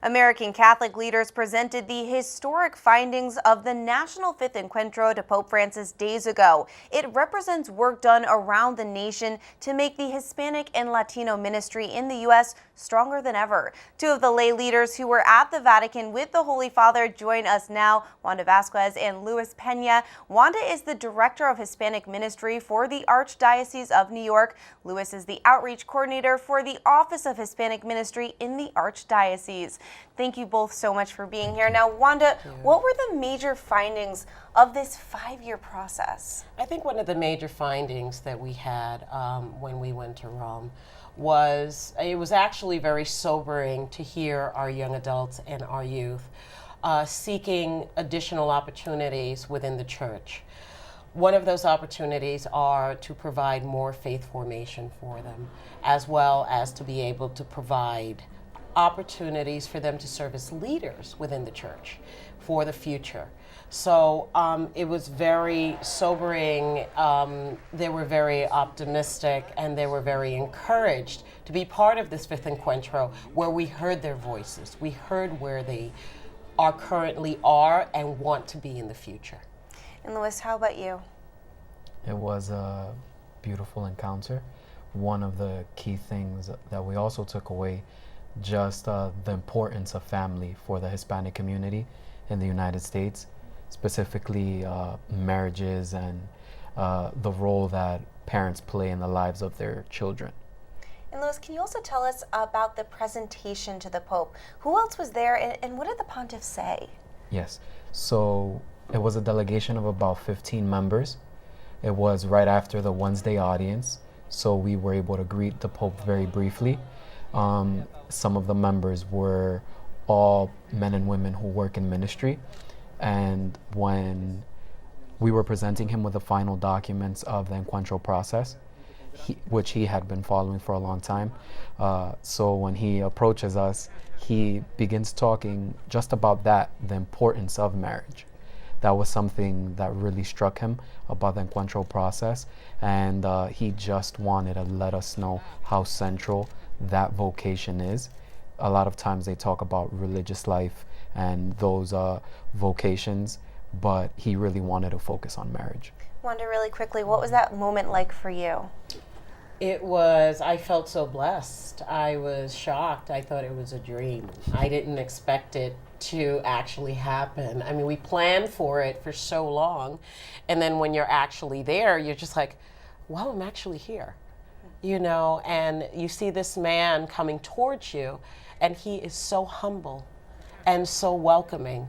American Catholic leaders presented the historic findings of the National Fifth Encuentro to Pope Francis days ago. It represents work done around the nation to make the Hispanic and Latino ministry in the U.S. stronger than ever. Two of the lay leaders who were at the Vatican with the Holy Father join us now, Wanda Vasquez and Luis Pena. Wanda is the Director of Hispanic Ministry for the Archdiocese of New York. Luis is the Outreach Coordinator for the Office of Hispanic Ministry in the Archdiocese. Thank you both so much for being here. Now, Wanda, what were the major findings of this 5-year process? I think one of the major findings that we had when we went to Rome was it was actually very sobering to hear our young adults and our youth seeking additional opportunities within the church. One of those opportunities are to provide more faith formation for them, as well as to be able to provide opportunities for them to serve as leaders within the church for the future. So it was very sobering. They were very optimistic and they were very encouraged to be part of this Fifth Encuentro, where we heard their voices. We heard where they currently are and want to be in the future. And Luis, how about you? It was a beautiful encounter. One of the key things that we also took away, just the importance of family for the Hispanic community in the United States, specifically marriages and the role that parents play in the lives of their children. And Luis, can you also tell us about the presentation to the Pope? Who else was there and what did the Pontiff say? Yes, so it was a delegation of about 15 members. It was right after the Wednesday audience, so we were able to greet the Pope very briefly. Some of the members were all men and women who work in ministry, and when we were presenting him with the final documents of the Encuentro process, which he had been following for a long time, so when he approaches us, he begins talking just about that, the importance of marriage. That was something that really struck him about the Encuentro process, and he just wanted to let us know how central that vocation is. A lot of times they talk about religious life and those vocations, but he really wanted to focus on marriage. Wanda, really quickly, what was that moment like for you? I felt so blessed. I was shocked. I thought it was a dream. I didn't expect it to actually happen. I mean, we planned for it for so long, and then when you're actually there, you're just like, wow, I'm actually here. You know, and you see this man coming towards you, and he is so humble and so welcoming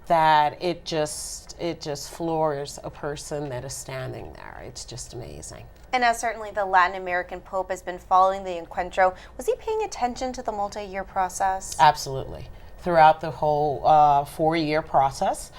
that it just floors a person that is standing there. It's just amazing. And as certainly the Latin American Pope has been following the Encuentro, was he paying attention to the multi-year process? Absolutely. Throughout the whole 4-year process,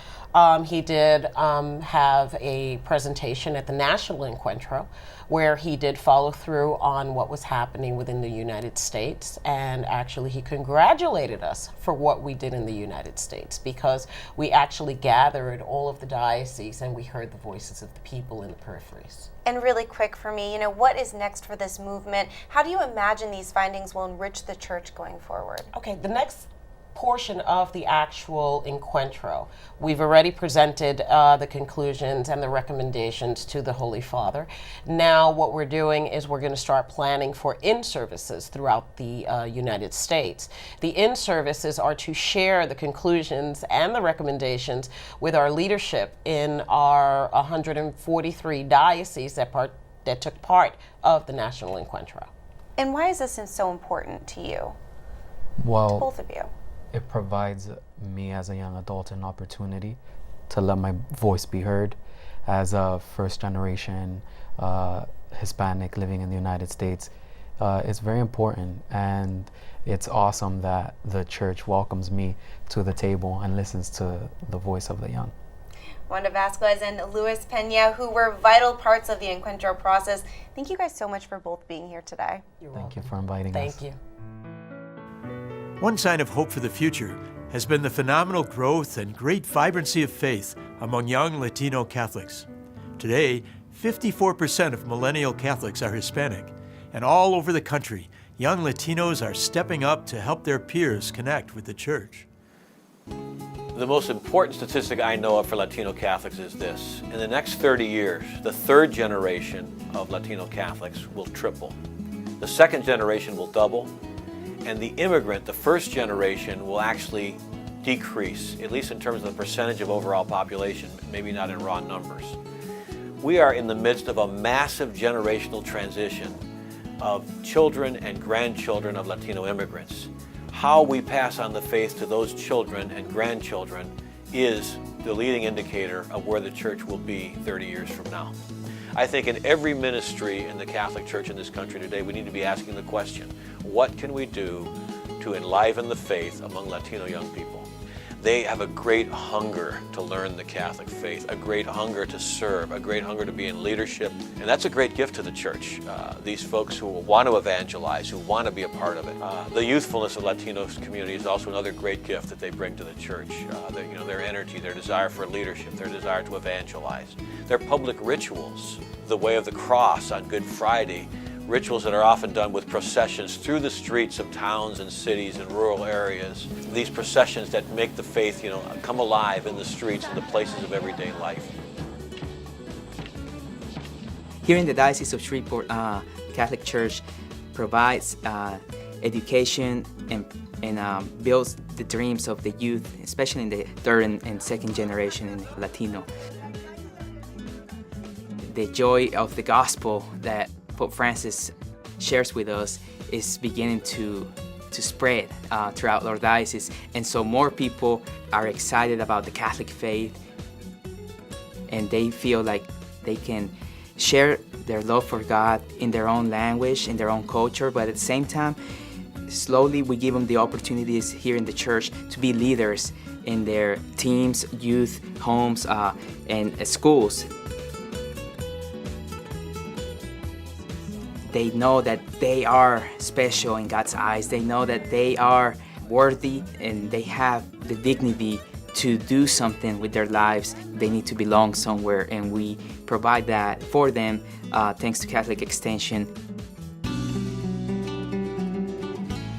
he did have a presentation at the National Encuentro where he did follow through on what was happening within the United States, and actually he congratulated us for what we did in the United States, because we actually gathered all of the dioceses and we heard the voices of the people in the peripheries. And really quick for me, what is next for this movement? How do you imagine these findings will enrich the church going forward? Okay, the next portion of the actual Encuentro, we've already presented the conclusions and the recommendations to the Holy Father. Now what we're doing is we're going to start planning for in-services throughout the United States. The in-services are to share the conclusions and the recommendations with our leadership in our 143 dioceses that took part of the National Encuentro. And why is this so important to you? Well, to both of you. It provides me as a young adult an opportunity to let my voice be heard as a first-generation Hispanic living in the United States. It's very important, and it's awesome that the church welcomes me to the table and listens to the voice of the young. Wanda Vasquez and Luis Pena, who were vital parts of the Encuentro process. Thank you guys so much for both being here today. Thank you for inviting us. Thank you. One sign of hope for the future has been the phenomenal growth and great vibrancy of faith among young Latino Catholics. Today, 54% of millennial Catholics are Hispanic, and all over the country, young Latinos are stepping up to help their peers connect with the church. The most important statistic I know of for Latino Catholics is this. In the next 30 years, the third generation of Latino Catholics will triple. The second generation will double, and the immigrant, the first generation, will actually decrease, at least in terms of the percentage of overall population, maybe not in raw numbers. We are in the midst of a massive generational transition of children and grandchildren of Latino immigrants. How we pass on the faith to those children and grandchildren is the leading indicator of where the church will be 30 years from now. I think in every ministry in the Catholic Church in this country today, we need to be asking the question, what can we do to enliven the faith among Latino young people? They have a great hunger to learn the Catholic faith, a great hunger to serve, a great hunger to be in leadership, and that's a great gift to the church. These folks who want to evangelize, who want to be a part of it. The youthfulness of Latino community is also another great gift that they bring to the church. Their energy, their desire for leadership, their desire to evangelize. Their public rituals, the way of the cross on Good Friday, rituals that are often done with processions through the streets of towns and cities and rural areas. These processions that make the faith, come alive in the streets and the places of everyday life. Here in the Diocese of Shreveport, Catholic Church provides education and builds the dreams of the youth, especially in the third and second generation in Latino. The joy of the gospel that Pope Francis shares with us is beginning to spread throughout our diocese, and so more people are excited about the Catholic faith, and they feel like they can share their love for God in their own language, in their own culture, but at the same time, slowly we give them the opportunities here in the church to be leaders in their teams, youth, homes, and schools. They know that they are special in God's eyes. They know that they are worthy and they have the dignity to do something with their lives. They need to belong somewhere, and we provide that for them thanks to Catholic Extension.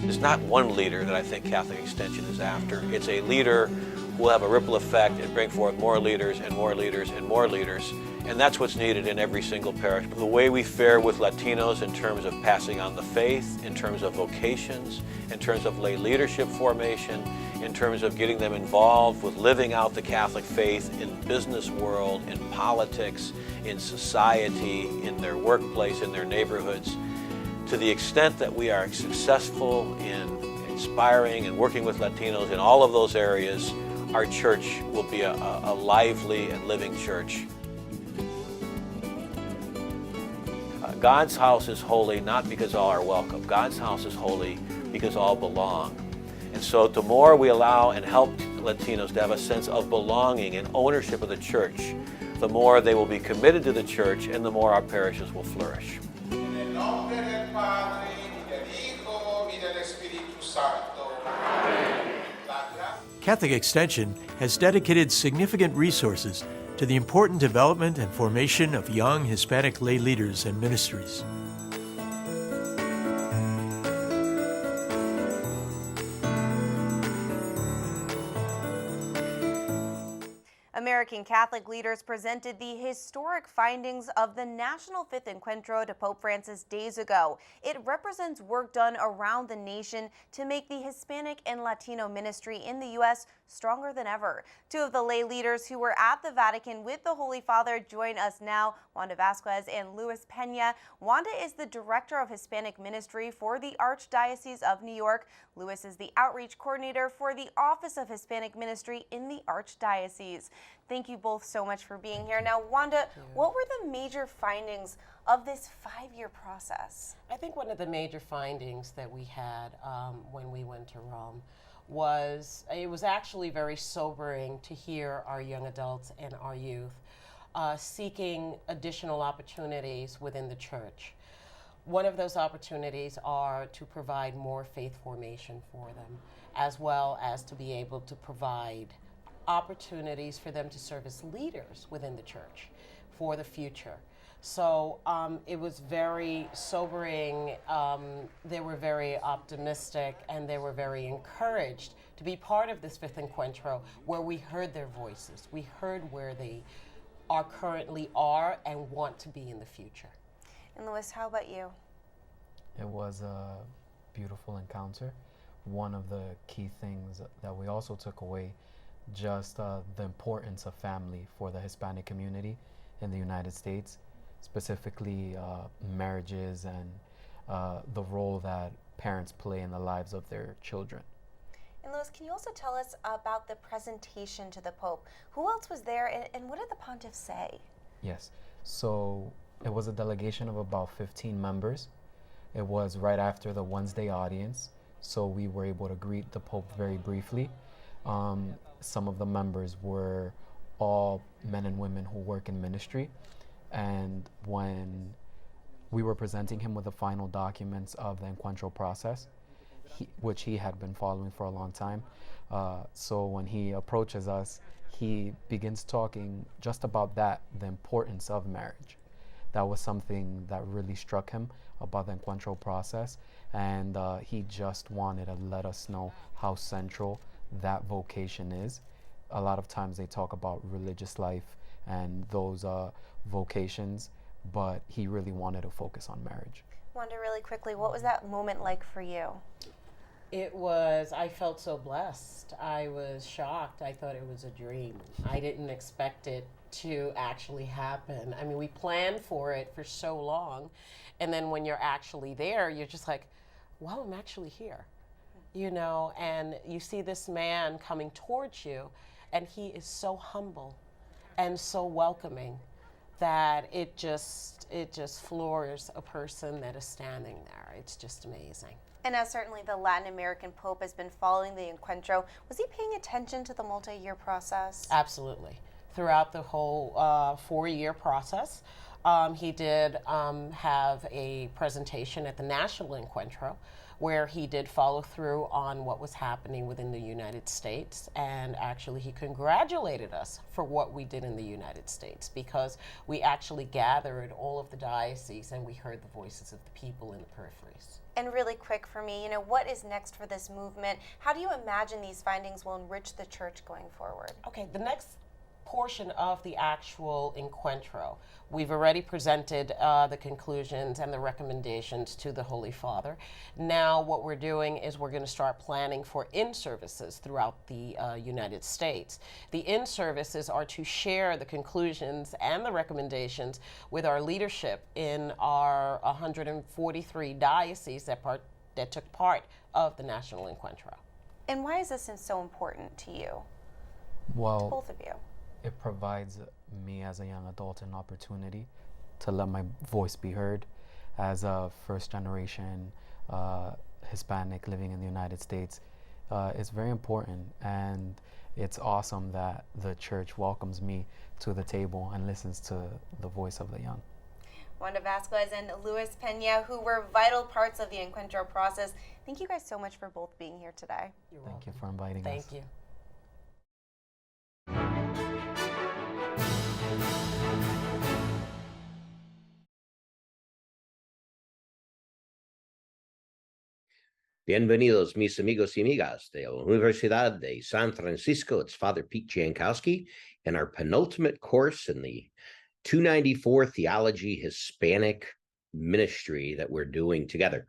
There's not one leader that I think Catholic Extension is after. It's a leader who will have a ripple effect and bring forth more leaders and more leaders and more leaders. And that's what's needed in every single parish. The way we fare with Latinos in terms of passing on the faith, in terms of vocations, in terms of lay leadership formation, in terms of getting them involved with living out the Catholic faith in business world, in politics, in society, in their workplace, in their neighborhoods. To the extent that we are successful in inspiring and working with Latinos in all of those areas, our church will be a lively and living church. God's house is holy not because all are welcome. God's house is holy because all belong. And so the more we allow and help Latinos to have a sense of belonging and ownership of the church, the more they will be committed to the church and the more our parishes will flourish. Catholic Extension has dedicated significant resources to the important development and formation of young Hispanic lay leaders and ministries. American Catholic leaders presented the historic findings of the National Fifth Encuentro to Pope Francis days ago. It represents work done around the nation to make the Hispanic and Latino ministry in the U.S. stronger than ever. Two of the lay leaders who were at the Vatican with the Holy Father join us now, Wanda Vasquez and Luis Pena. Wanda is the Director of Hispanic Ministry for the Archdiocese of New York. Luis is the Outreach Coordinator for the Office of Hispanic Ministry in the Archdiocese. Thank you both so much for being here. Now, Wanda, what were the major findings of this 5-year process? I think one of the major findings that we had when we went to Rome was it was actually very sobering to hear our young adults and our youth seeking additional opportunities within the church. One of those opportunities are to provide more faith formation for them, as well as to be able to provide opportunities for them to serve as leaders within the church for the future. So it was very sobering. They were very optimistic and they were very encouraged to be part of this fifth encuentro where we heard their voices. We heard where they are currently are and want to be in the future. And Louis, how about you? It was a beautiful encounter. One of the key things that we also took away, just the importance of family for the Hispanic community in the United States, specifically marriages and the role that parents play in the lives of their children. And Louis, can you also tell us about the presentation to the Pope? Who else was there, and what did the pontiff say? Yes, so it was a delegation of about 15 members. It was right after the Wednesday audience, so we were able to greet the Pope very briefly. Some of the members were all men and women who work in ministry, and when we were presenting him with the final documents of the encuentro process, which he had been following for a long time, so when he approaches us, he begins talking just about that, the importance of marriage. That was something that really struck him about the encuentro process, and he just wanted to let us know how central that vocation is. A lot of times they talk about religious life and those vocations, but he really wanted to focus on marriage. Wanda, really quickly, what was that moment like for you? I felt so blessed. I was shocked. I thought it was a dream. I didn't expect it to actually happen. I mean, we planned for it for so long, and then when you're actually there, you're just like, wow, I'm actually here. You know, and you see this man coming towards you, and he is so humble and so welcoming that it just floors a person that is standing there. It's just amazing. And as certainly the Latin American Pope has been following the encuentro, was he paying attention to the multi-year process? Absolutely. Throughout the whole 4-year process, he did have a presentation at the National Encuentro where he did follow through on what was happening within the United States, and actually he congratulated us for what we did in the United States, because we actually gathered all of the dioceses and we heard the voices of the people in the peripheries. And really quick for me, what is next for this movement? How do you imagine these findings will enrich the church going forward? Okay, the next portion of the actual encuentro, we've already presented the conclusions and the recommendations to the Holy Father. Now what we're doing is we're going to start planning for in-services throughout the United States. The in-services are to share the conclusions and the recommendations with our leadership in our 143 dioceses that took part of the National Encuentro. And why is this so important to you? Well, To both of you. It provides me as a young adult an opportunity to let my voice be heard as a first generation Hispanic living in the United States. It's very important, and it's awesome that the church welcomes me to the table and listens to the voice of the young. Wanda Vasquez and Luis Pena, who were vital parts of the encuentro process. Thank you guys so much for both being here today. You're Thank welcome. you for inviting us. Thank you. Bienvenidos, mis amigos y amigas de la Universidad de San Francisco. It's Father Pete Jankowski in our penultimate course in the 294 Theology Hispanic Ministry that we're doing together.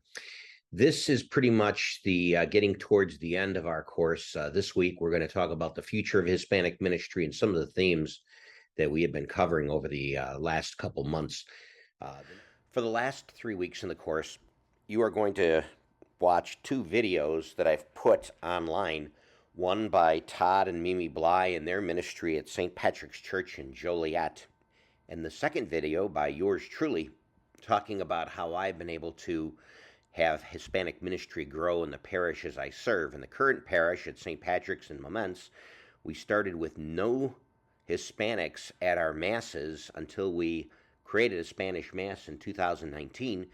This is pretty much the getting towards the end of our course. This week, we're going to talk about the future of Hispanic ministry and some of the themes that we have been covering over the last couple months. For the last 3 weeks in the course, you are going to watch 2 videos that I've put online, one by Todd and Mimi Bly in their ministry at St. Patrick's Church in Joliet, and the second video by yours truly, talking about how I've been able to have Hispanic ministry grow in the parishes I serve. In the current parish at St. Patrick's in Moments, we started with no Hispanics at our masses until we created a Spanish Mass in 2019,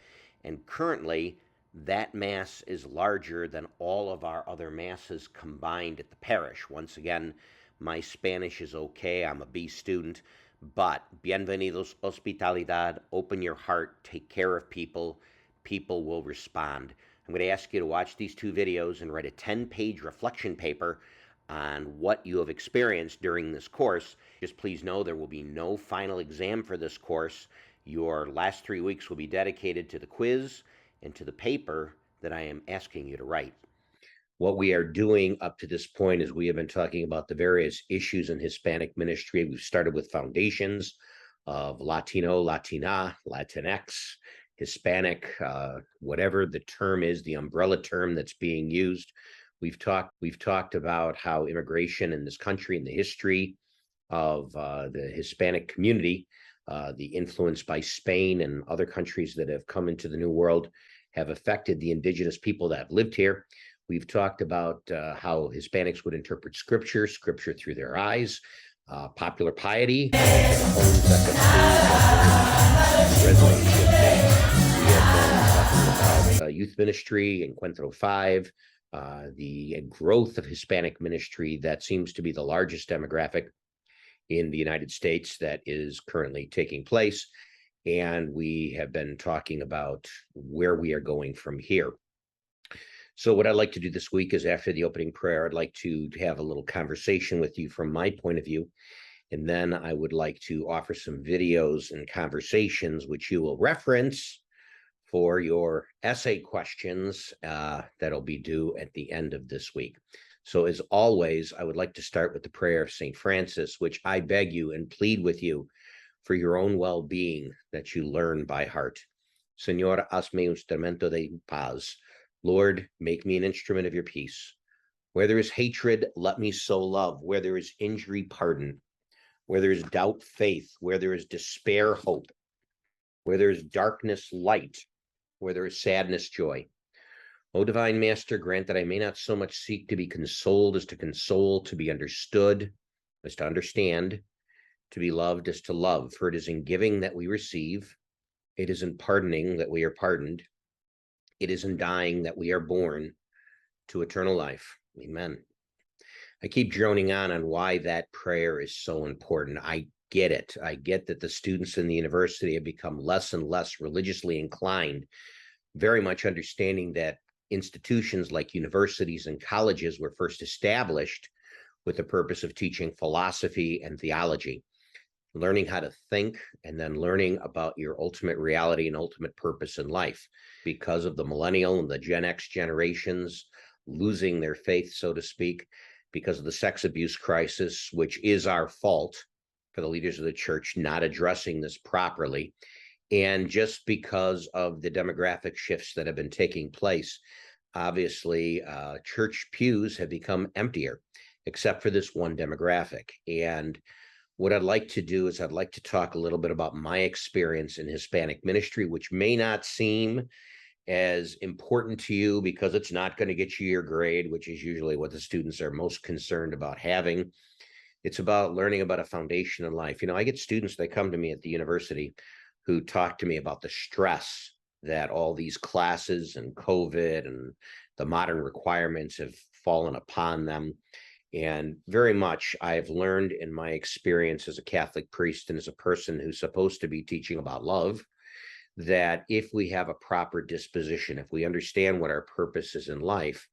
and currently that Mass is larger than all of our other Masses combined at the parish. Once again, my Spanish is okay. I'm a B student, But bienvenidos, hospitalidad, open your heart, take care of people. People will respond. I'm going to ask you to watch these 2 videos and write a 10-page reflection paper on what you have experienced during this course. Just please know there will be no final exam for this course. Your last 3 weeks will be dedicated to the quiz and to the paper that I am asking you to write. What we are doing up to this point is we have been talking about the various issues in Hispanic ministry. We've started with foundations of Latino, Latina, Latinx, Hispanic, whatever the term is, the umbrella term that's being used. We've talked about how immigration in this country and the history of the Hispanic community, the influence by Spain and other countries that have come into the New World, have affected the indigenous people that have lived here. We've talked about how Hispanics would interpret scripture through their eyes, popular piety, homes that resonate with faith. We have been talking about youth ministry, Encuentro 5, the growth of Hispanic ministry that seems to be the largest demographic in the United States that is currently taking place. And we have been talking about where we are going from here. So what I'd like to do this week is, after the opening prayer, I'd like to have a little conversation with you from my point of view. And then I would like to offer some videos and conversations which you will reference for your essay questions that'll be due at the end of this week. So as always, I would like to start with the prayer of St. Francis, which I beg you and plead with you for your own well-being that you learn by heart. Señor, hazme un instrumento de paz. Lord, make me an instrument of your peace. Where there is hatred, let me sow love. Where there is injury, pardon. Where there is doubt, faith. Where there is despair, hope. Where there is darkness, light. Where there is sadness, joy. O divine Master, grant that I may not so much seek to be consoled as to console, to be understood as to understand, to be loved as to love. For it is in giving that we receive. It is in pardoning that we are pardoned. It is in dying that we are born to eternal life. Amen. I keep droning on why that prayer is so important. I get it. I get that the students in the university have become less and less religiously inclined, very much understanding that institutions like universities and colleges were first established with the purpose of teaching philosophy and theology, learning how to think, and then learning about your ultimate reality and ultimate purpose in life. Because of the millennial and the Gen X generations losing their faith, so to speak, because of the sex abuse crisis, which is our fault for the leaders of the church not addressing this properly, and just because of the demographic shifts that have been taking place, obviously, church pews have become emptier, except for this one demographic. And what I'd like to do is I'd like to talk a little bit about my experience in Hispanic ministry, which may not seem as important to you because it's not going to get you your grade, which is usually what the students are most concerned about having. It's about learning about a foundation in life. You know, I get students that come to me at the university who talk to me about the stress that all these classes and COVID and the modern requirements have fallen upon them. And very much I've learned in my experience as a Catholic priest and as a person who's supposed to be teaching about love, that if we have a proper disposition, if we understand what our purpose is in life,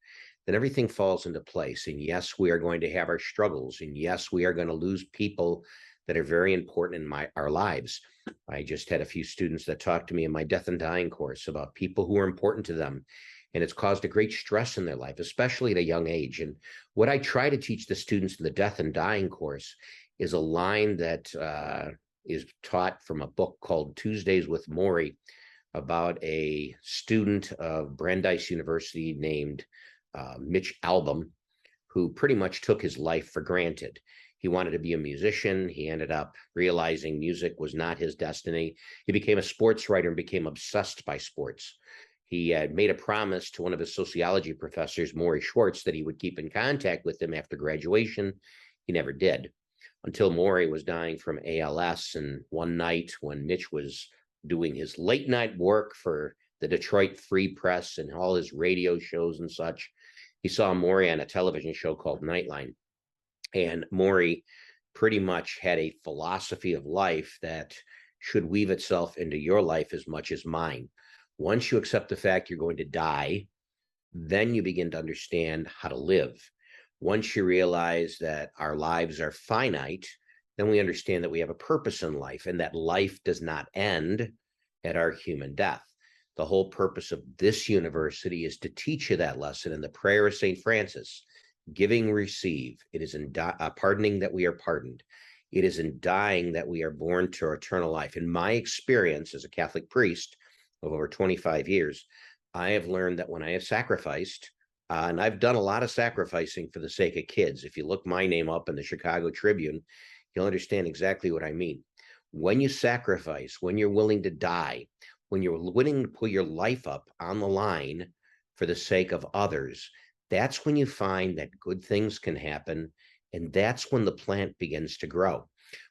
then everything falls into place. And yes, we are going to have our struggles. And yes, we are going to lose people that are very important in our lives. I just had a few students that talked to me in my death and dying course about people who are important to them. And it's caused a great stress in their life, especially at a young age. And what I try to teach the students in the death and dying course is a line that is taught from a book called Tuesdays with Maury about a student of Brandeis University named Mitch Albom, who pretty much took his life for granted. He wanted to be a musician. He ended up realizing music was not his destiny. He became a sports writer and became obsessed by sports. He had made a promise to one of his sociology professors, Maury Schwartz, that he would keep in contact with him after graduation. He never did, until Maury was dying from ALS. And one night when Mitch was doing his late night work for the Detroit Free Press and all his radio shows and such, he saw Maury on a television show called Nightline. And Maury pretty much had a philosophy of life that should weave itself into your life as much as mine. Once you accept the fact you're going to die, then you begin to understand how to live. Once you realize that our lives are finite, then we understand that we have a purpose in life and that life does not end at our human death. The whole purpose of this university is to teach you that lesson in the prayer of St. Francis. Giving, receive. It is in pardoning that we are pardoned. It is in dying that we are born to eternal life. In my experience as a Catholic priest of over 25 years, I have learned that when I have sacrificed, and I've done a lot of sacrificing for the sake of kids. If you look my name up in the Chicago Tribune, you'll understand exactly what I mean. When you sacrifice, when you're willing to die, when you're willing to put your life up on the line for the sake of others, that's when you find that good things can happen, and that's when the plant begins to grow.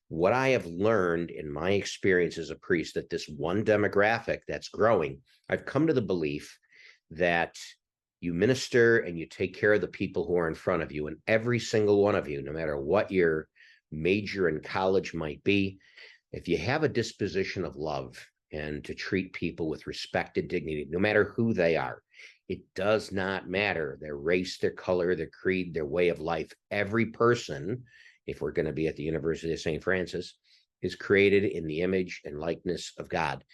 What I have learned in my experience as a priest, that this one demographic that's growing, I've come to the belief that you minister and you take care of the people who are in front of you, and every single one of you, no matter what your major in college might be, if you have a disposition of love and to treat people with respect and dignity, no matter who they are, it does not matter their race, their color, their creed, their way of life. Every person, if we're going to be at the University of St. Francis, is created in the image and likeness of God.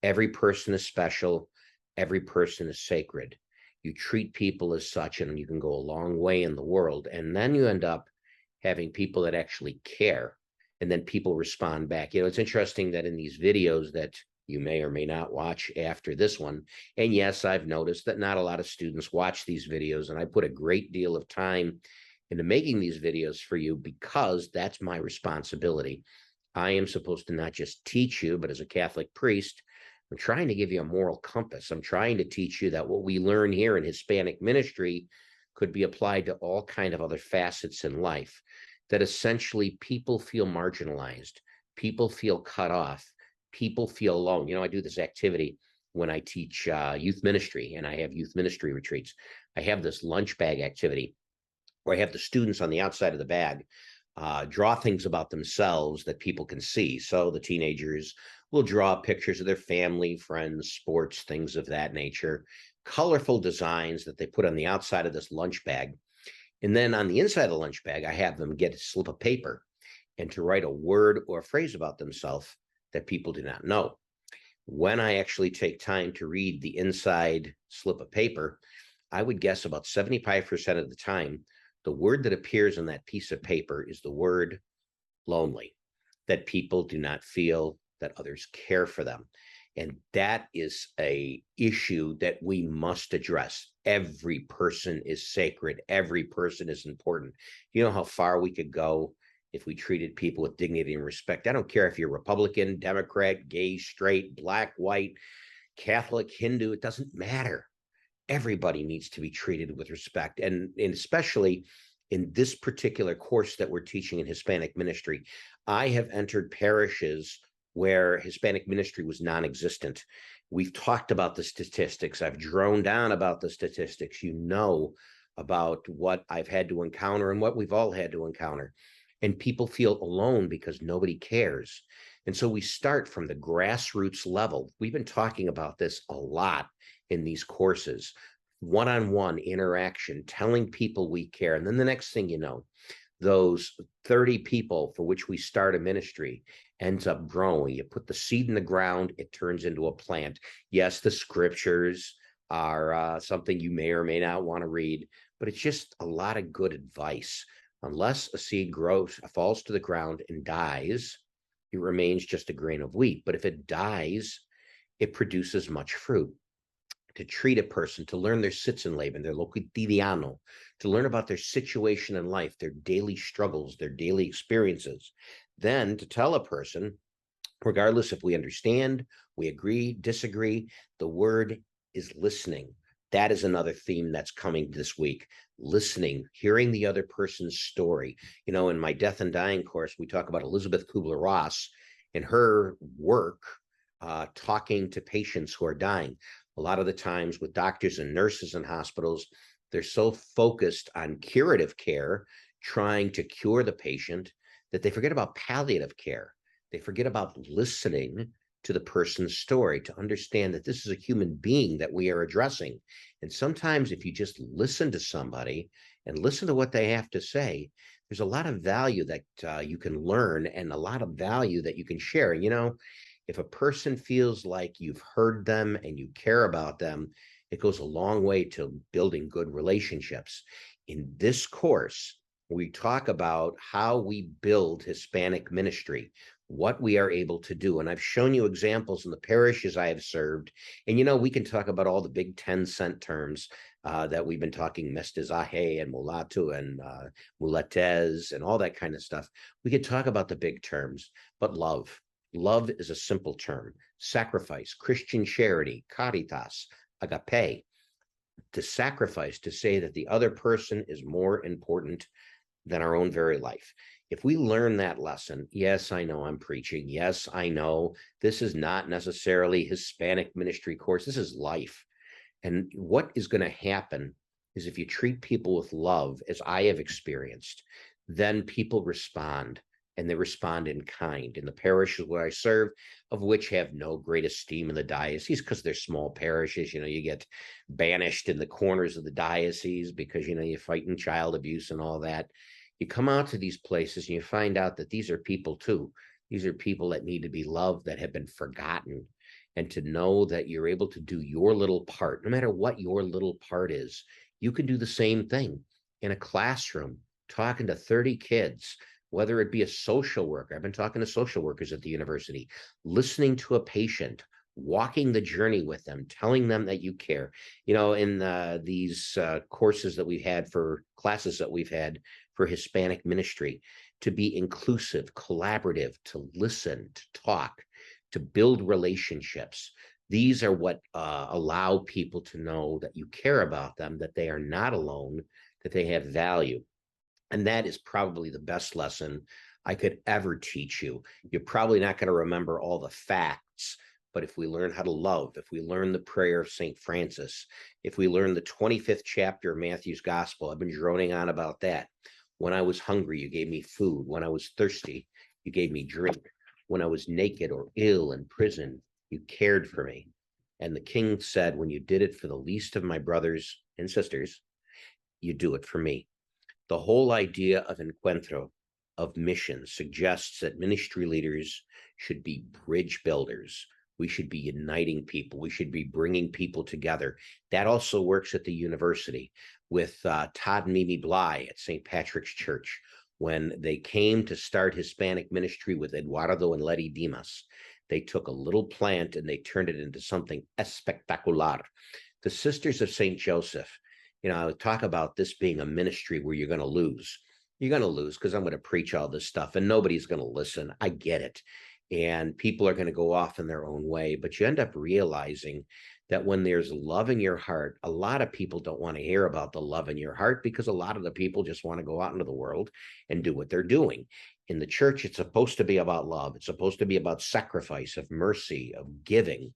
Every person is special. Every person is sacred. You treat people as such, and you can go a long way in the world. And then you end up having people that actually care, and then people respond back. You know, it's interesting that in these videos that you may or may not watch after this one, and yes, I've noticed that not a lot of students watch these videos, and I put a great deal of time into making these videos for you because that's my responsibility. I am supposed to not just teach you, but as a Catholic priest, I'm trying to give you a moral compass. I'm trying to teach you that what we learn here in Hispanic ministry could be applied to all kind of other facets in life, that essentially people feel marginalized, people feel cut off, people feel alone. You know, I do this activity when I teach youth ministry, and I have youth ministry retreats. I have this lunch bag activity where I have the students on the outside of the bag draw things about themselves that people can see. So the teenagers will draw pictures of their family, friends, sports, things of that nature, colorful designs that they put on the outside of this lunch bag. And then on the inside of the lunch bag, I have them get a slip of paper and to write a word or a phrase about themselves that people do not know. When I actually take time to read the inside slip of paper, I would guess about 75% of the time, the word that appears on that piece of paper is the word lonely, that people do not feel that others care for them. And that is a issue that we must address. Every person is sacred. Every person is important. You know how far we could go if we treated people with dignity and respect. I don't care if you're Republican, Democrat, gay, straight, black, white, Catholic, Hindu, it doesn't matter. Everybody needs to be treated with respect. And especially in this particular course that we're teaching in Hispanic ministry, I have entered parishes where Hispanic ministry was non-existent. We've talked about the statistics. I've droned on about the statistics. You know about what I've had to encounter and what we've all had to encounter. And people feel alone because nobody cares. And so we start from the grassroots level. We've been talking about this a lot in these courses, one-on-one interaction, telling people we care. And then the next thing you know, those 30 people for which we start a ministry ends up growing. You put the seed in the ground, it turns into a plant. Yes, the scriptures are something you may or may not want to read, but it's just a lot of good advice. Unless a seed grows, falls to the ground and dies, it remains just a grain of wheat. But if it dies, it produces much fruit. To treat a person, to learn their Sitzenleben, their lo quotidiano, to learn about their situation in life, their daily struggles, their daily experiences. Then to tell a person, regardless if we understand, we agree, disagree, the word is listening. That is another theme that's coming this week. Listening, hearing the other person's story. You know, in my Death and Dying course, we talk about Elizabeth Kubler-Ross and her work talking to patients who are dying. A lot of the times with doctors and nurses in hospitals, they're so focused on curative care, trying to cure the patient, that they forget about palliative care. They forget about listening to the person's story, to understand that this is a human being that we are addressing. And sometimes if you just listen to somebody and listen to what they have to say, there's a lot of value that you can learn and a lot of value that you can share. And, if a person feels like you've heard them and you care about them, it goes a long way to building good relationships. In this course, we talk about how we build Hispanic ministry, what we are able to do. And I've shown you examples in the parishes I have served. And, we can talk about all the big 10-cent terms that we've been talking, mestizaje and mulatto and muletes and all that kind of stuff. We could talk about the big terms, but love. Love is a simple term. Sacrifice, Christian charity, caritas, agape. To sacrifice, to say that the other person is more important than our own very life. If we learn that lesson, yes, I know I'm preaching. Yes, I know this is not necessarily Hispanic ministry course. This is life. And what is going to happen is if you treat people with love, as I have experienced, then people respond. And they respond in kind. In the parishes where I serve, of which have no great esteem in the diocese because they're small parishes, you get banished in the corners of the diocese because, you're fighting child abuse and all that. You come out to these places and you find out that these are people too. These are people that need to be loved, that have been forgotten. And to know that you're able to do your little part, no matter what your little part is, you can do the same thing in a classroom, talking to 30 kids, whether it be a social worker. I've been talking to social workers at the university, listening to a patient, walking the journey with them, telling them that you care. In these courses that we've had for classes that we've had for Hispanic ministry, to be inclusive, collaborative, to listen, to talk, to build relationships. These are what allow people to know that you care about them, that they are not alone, that they have value. And that is probably the best lesson I could ever teach you. You're probably not going to remember all the facts, but if we learn how to love, if we learn the prayer of St. Francis, if we learn the 25th chapter of Matthew's Gospel, I've been droning on about that. When I was hungry, you gave me food. When I was thirsty, you gave me drink. When I was naked or ill in prison, you cared for me. And the king said, when you did it for the least of my brothers and sisters, you do it for me. The whole idea of encuentro, of mission, suggests that ministry leaders should be bridge builders. We should be uniting people. We should be bringing people together. That also works at the university with Todd and Mimi Bly at St. Patrick's Church. When they came to start Hispanic ministry with Eduardo and Letty Dimas, they took a little plant and they turned it into something espectacular. The Sisters of St. Joseph, I would talk about this being a ministry where you're going to lose. You're going to lose because I'm going to preach all this stuff and nobody's going to listen. I get it. And people are going to go off in their own way. But you end up realizing that when there's love in your heart, a lot of people don't want to hear about the love in your heart because a lot of the people just want to go out into the world and do what they're doing. In the church, it's supposed to be about love. It's supposed to be about sacrifice, of mercy, of giving.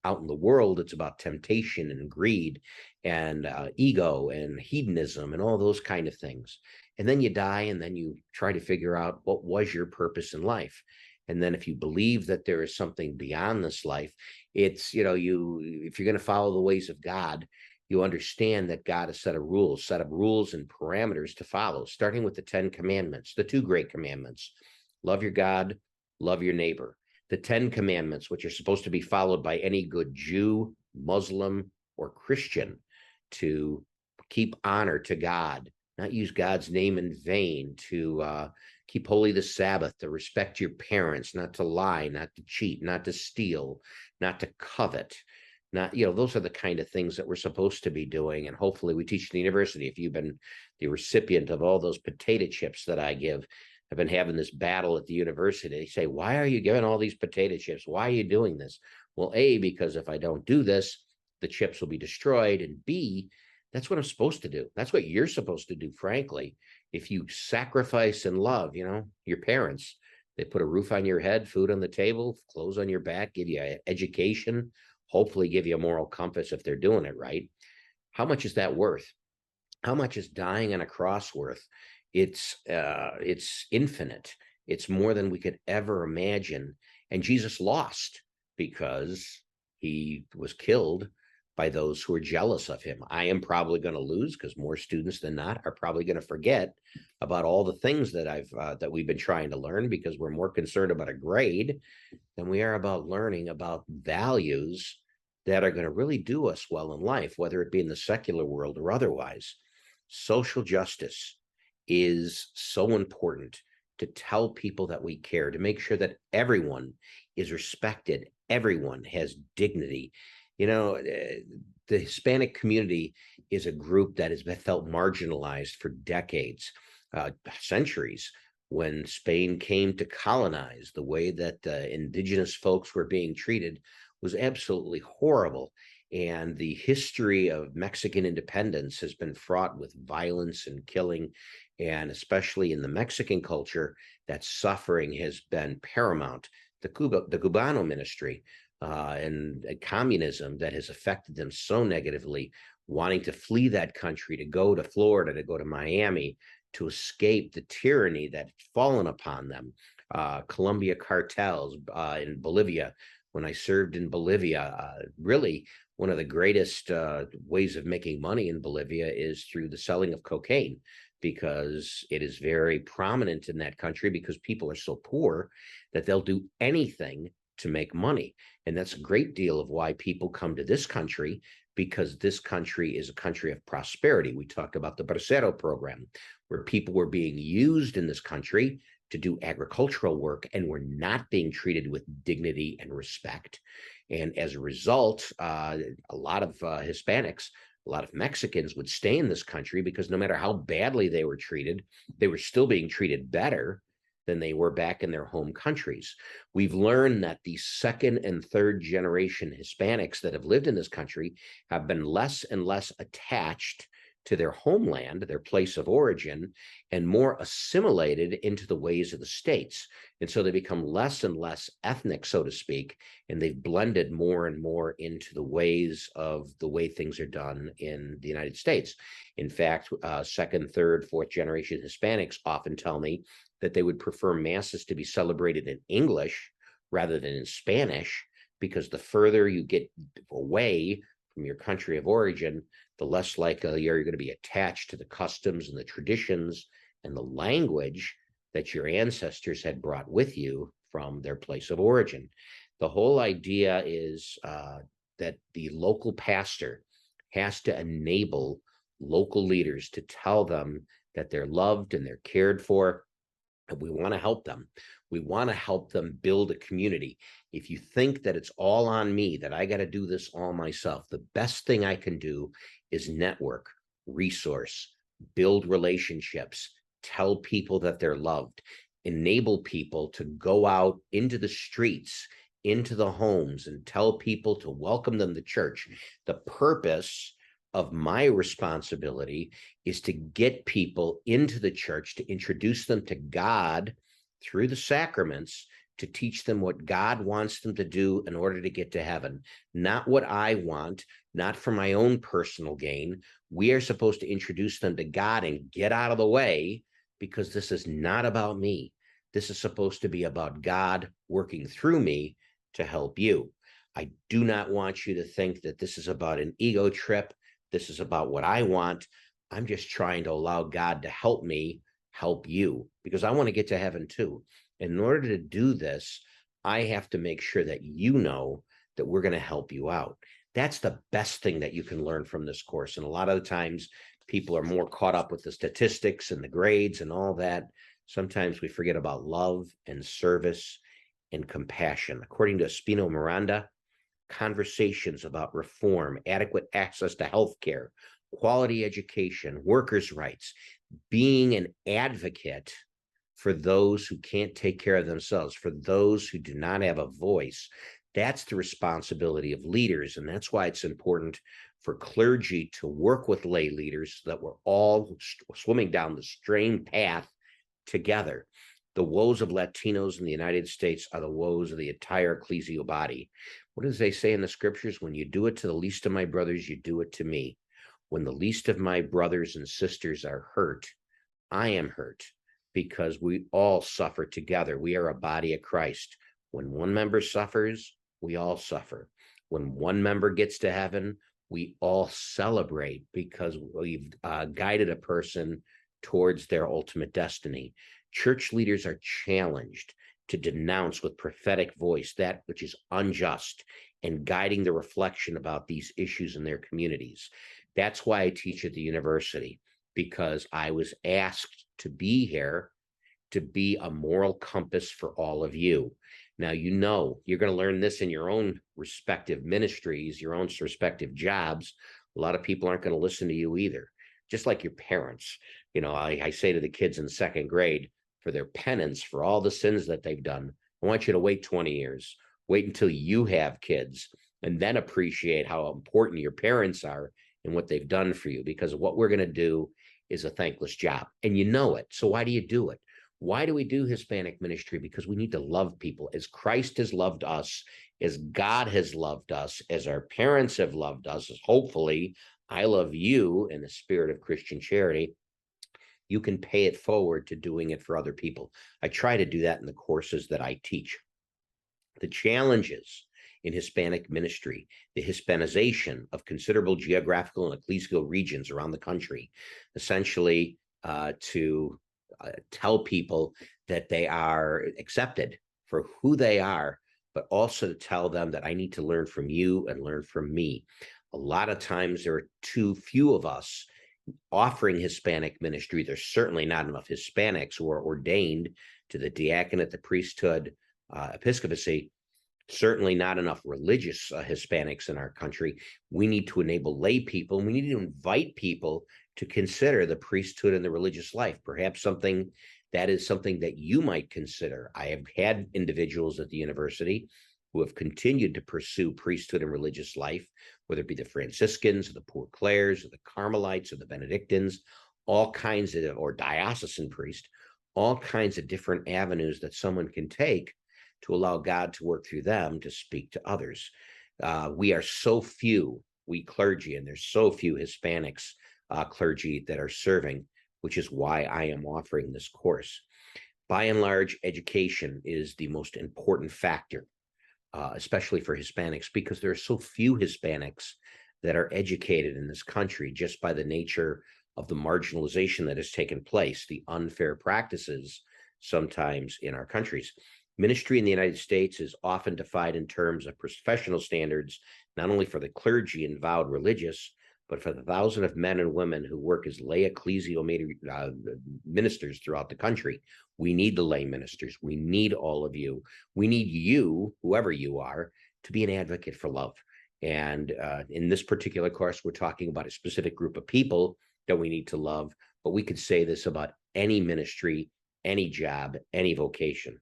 Out in the world, it's about temptation and greed and ego and hedonism and all those kind of things. And then you die and then you try to figure out what was your purpose in life. And then if you believe that there is something beyond this life, it's, if you're going to follow the ways of God, you understand that God has set up rules and parameters to follow, starting with the 10 commandments, the 2 great commandments. Love your God, love your neighbor. The 10 commandments, which are supposed to be followed by any good Jew, Muslim, or Christian, to keep honor to God, not use God's name in vain, to keep holy the Sabbath, to respect your parents, not to lie, not to cheat, not to steal, not to covet. Those are the kind of things that we're supposed to be doing. And hopefully we teach at the university. If you've been the recipient of all those potato chips that I give, I've been having this battle at the university. They say, why are you giving all these potato chips? Why are you doing this? Well, A, because if I don't do this, the chips will be destroyed. And B, that's what I'm supposed to do. That's what you're supposed to do, frankly. If you sacrifice and love, your parents, they put a roof on your head, food on the table, clothes on your back, give you an education, hopefully give you a moral compass if they're doing it right. How much is that worth? How much is dying on a cross worth? It's infinite. It's more than we could ever imagine. And Jesus lost because he was killed by those who are jealous of him. I am probably going to lose because more students than not are probably going to forget about all the things that we've been trying to learn, because we're more concerned about a grade than we are about learning about values that are going to really do us well in life, whether it be in the secular world or otherwise. Social justice is so important, to tell people that we care, to make sure that everyone is respected, everyone has dignity. You know, the Hispanic community is a group that has been felt marginalized for decades, centuries. When Spain came to colonize, the way that indigenous folks were being treated was absolutely horrible. And the history of Mexican independence has been fraught with violence and killing. And especially in the Mexican culture, that suffering has been paramount. The Cubano ministry and communism that has affected them so negatively, wanting to flee that country, to go to Florida, to go to Miami, to escape the tyranny that's fallen upon them. Colombia cartels in Bolivia. When I served in Bolivia, really one of the greatest ways of making money in Bolivia is through the selling of cocaine, because it is very prominent in that country, because people are so poor that they'll do anything to make money. And that's a great deal of why people come to this country, because this country is a country of prosperity. We talked about the Bracero program, where people were being used in this country to do agricultural work and were not being treated with dignity and respect. And as a result, a lot of Hispanics, a lot of Mexicans would stay in this country, because no matter how badly they were treated, they were still being treated better than they were back in their home countries. We've learned that the second and third generation Hispanics that have lived in this country have been less and less attached to their homeland, their place of origin, and more assimilated into the ways of the states. And so they become less and less ethnic, so to speak, and they've blended more and more into the ways of the way things are done in the United States. In fact, second, third, fourth generation Hispanics often tell me that they would prefer masses to be celebrated in English rather than in Spanish, because the further you get away from your country of origin, the less likely you're going to be attached to the customs and the traditions and the language that your ancestors had brought with you from their place of origin. The whole idea is that the local pastor has to enable local leaders to tell them that they're loved and they're cared for, and we want to help them. We want to help them build a community. If you think that it's all on me, that I got to do this all myself, the best thing I can do is network, resource, build relationships, tell people that they're loved, enable people to go out into the streets, into the homes, and tell people to welcome them to church. The purpose of my responsibility is to get people into the church, to introduce them to God through the sacraments, to teach them what God wants them to do in order to get to heaven, not what I want, not for my own personal gain. We are supposed to introduce them to God and get out of the way, because this is not about me. This is supposed to be about God working through me to help you. I do not want you to think that this is about an ego trip. This is about what I want. I'm just trying to allow God to help me help you, because I want to get to heaven too. In order to do this, I have to make sure that you know that we're going to help you out. That's the best thing that you can learn from this course. And a lot of the times people are more caught up with the statistics and the grades and all that. Sometimes we forget about love and service and compassion. According to Espino Miranda, conversations about reform, adequate access to health care, quality education, workers' rights, being an advocate for those who can't take care of themselves, for those who do not have a voice. That's the responsibility of leaders. And that's why it's important for clergy to work with lay leaders, so that we're all swimming down the same path together. The woes of Latinos in the United States are the woes of the entire ecclesial body. What does they say in the scriptures? When you do it to the least of my brothers, you do it to me. When the least of my brothers and sisters are hurt, I am hurt. because we all suffer together. We are a body of Christ. When one member suffers, we all suffer. When one member gets to heaven, we all celebrate because we've guided a person towards their ultimate destiny. Church leaders are challenged to denounce with prophetic voice that which is unjust and guiding the reflection about these issues in their communities. That's why I teach at the university, because I was asked to be here to be a moral compass for all of you. Now, you're going to learn this in your own respective ministries, your own respective jobs. A lot of people aren't going to listen to you either, just like your parents. I say to the kids in second grade, for their penance for all the sins that they've done, I want you to wait 20 years. Wait until you have kids and then appreciate how important your parents are and what they've done for you, because what we're going to do is a thankless job. And you know it. So why do you do it? Why do we do Hispanic ministry? Because we need to love people as Christ has loved us, as God has loved us, as our parents have loved us, as hopefully I love you in the spirit of Christian charity. You can pay it forward to doing it for other people. I try to do that in the courses that I teach. The challenges in Hispanic ministry, the Hispanization of considerable geographical and ecclesial regions around the country, essentially to tell people that they are accepted for who they are, but also to tell them that I need to learn from you and learn from me. A lot of times there are too few of us offering Hispanic ministry. There's certainly not enough Hispanics who are ordained to the diaconate, the priesthood, episcopacy. Certainly not enough religious Hispanics in our country. We need to enable lay people, and we need to invite people to consider the priesthood and the religious life. Perhaps something that you might consider. I have had individuals at the university who have continued to pursue priesthood and religious life, whether it be the Franciscans, or the Poor Clares, or the Carmelites, or the Benedictines, all kinds of, or diocesan priest, all kinds of different avenues that someone can take to allow God to work through them to speak to others. We are so few, we clergy, and there's so few Hispanics clergy that are serving, which is why I am offering this course. By and large, education is the most important factor, especially for Hispanics, because there are so few Hispanics that are educated in this country just by the nature of the marginalization that has taken place, the unfair practices sometimes in our countries. Ministry in the United States is often defined in terms of professional standards, not only for the clergy and vowed religious, but for the thousands of men and women who work as lay ecclesial ministers throughout the country. We need the lay ministers. We need all of you. We need you, whoever you are, to be an advocate for love. And in this particular course, we're talking about a specific group of people that we need to love, but we could say this about any ministry, any job, any vocation.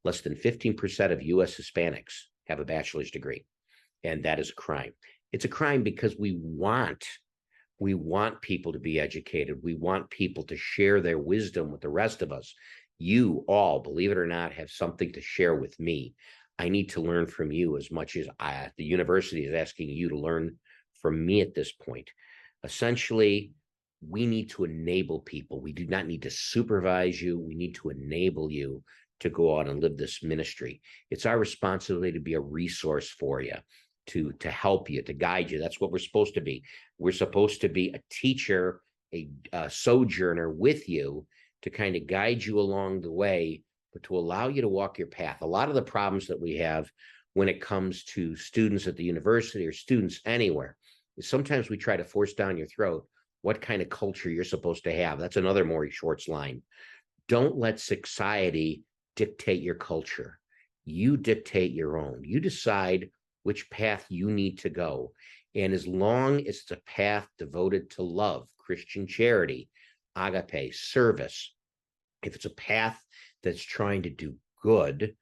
Less than 15% of U.S. Hispanics have a bachelor's degree, and that is a crime. It's a crime because we want people to be educated. We want people to share their wisdom with the rest of us. You all, believe it or not, have something to share with me. I need to learn from you as much as the university is asking you to learn from me at this point. Essentially, we need to enable people. We do not need to supervise you. We need to enable you to go out and live this ministry. It's our responsibility to be a resource for you, to help you, to guide you. That's what we're supposed to be. We're supposed to be a teacher, a sojourner with you to kind of guide you along the way, but to allow you to walk your path. A lot of the problems that we have when it comes to students at the university or students anywhere is sometimes we try to force down your throat what kind of culture you're supposed to have. That's another Maury Schwartz line. Don't let society dictate your culture. You dictate your own. You decide which path you need to go. And as long as it's a path devoted to love, Christian charity, agape, service, if it's a path that's trying to do good,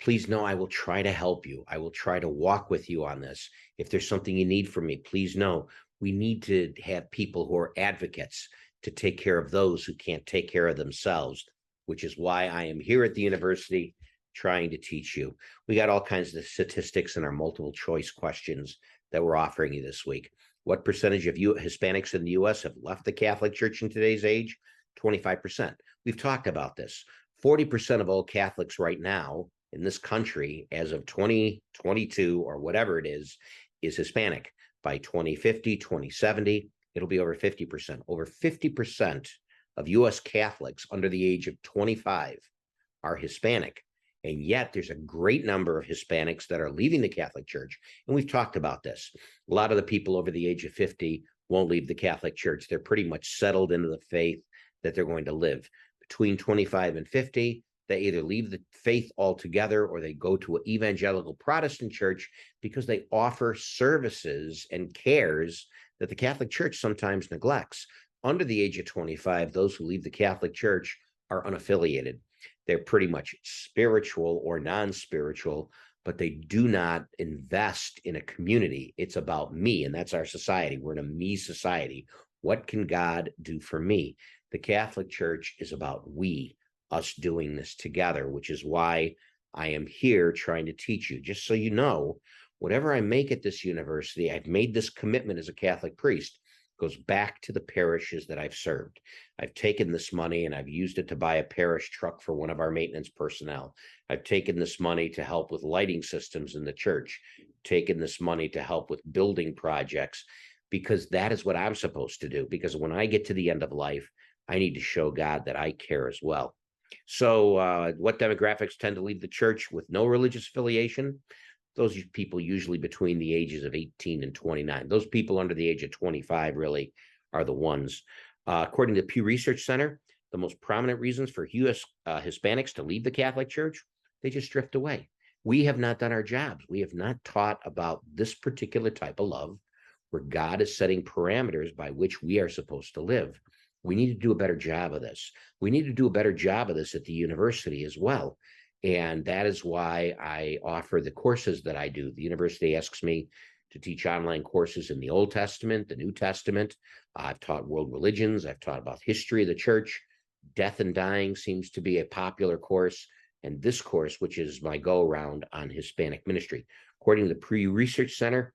please know I will try to help you. I will try to walk with you on this. If there's something you need from me, please know we need to have people who are advocates to take care of those who can't take care of themselves, which is why I am here at the university trying to teach you. We got all kinds of statistics in our multiple choice questions that we're offering you this week. What percentage of you Hispanics in the U.S. have left the Catholic Church in today's age? 25%. We've talked about this. 40% of all Catholics right now in this country, as of 2022 or whatever it is Hispanic. By 2050, 2070, it'll be over 50%. Over 50% of U.S. Catholics under the age of 25 are Hispanic. And yet there's a great number of Hispanics that are leaving the Catholic Church. And we've talked about this. A lot of the people over the age of 50 won't leave the Catholic Church. They're pretty much settled into the faith that they're going to live. Between 25 and 50, they either leave the faith altogether or they go to an evangelical Protestant church because they offer services and cares that the Catholic Church sometimes neglects. Under the age of 25, those who leave the Catholic Church are unaffiliated. They're pretty much spiritual or non-spiritual, but they do not invest in a community. It's about me, and that's our society. We're in a me society. What can God do for me? The Catholic Church is about we, us doing this together, which is why I am here trying to teach you. Just so you know, whatever I make at this university, I've made this commitment as a Catholic priest, goes back to the parishes that I've served. I've taken this money and I've used it to buy a parish truck for one of our maintenance personnel. I've taken this money to help with lighting systems in the church, taken this money to help with building projects, because that is what I'm supposed to do. Because when I get to the end of life, I need to show God that I care as well. So what demographics tend to leave the church with no religious affiliation? Those people usually between the ages of 18 and 29. Those people under the age of 25 really are the ones. According to the Pew Research Center, the most prominent reasons for U.S. Hispanics to leave the Catholic Church, they just drift away. We have not done our jobs. We have not taught about this particular type of love where God is setting parameters by which we are supposed to live. We need to do a better job of this. We need to do a better job of this at the university as well. And that is why I offer the courses that I do. The university asks me to teach online courses in the Old Testament, the New Testament. I've taught world religions. I've taught about history of the church. Death and dying seems to be a popular course. And this course, which is my go-around on Hispanic ministry. According to the Pew Research Center,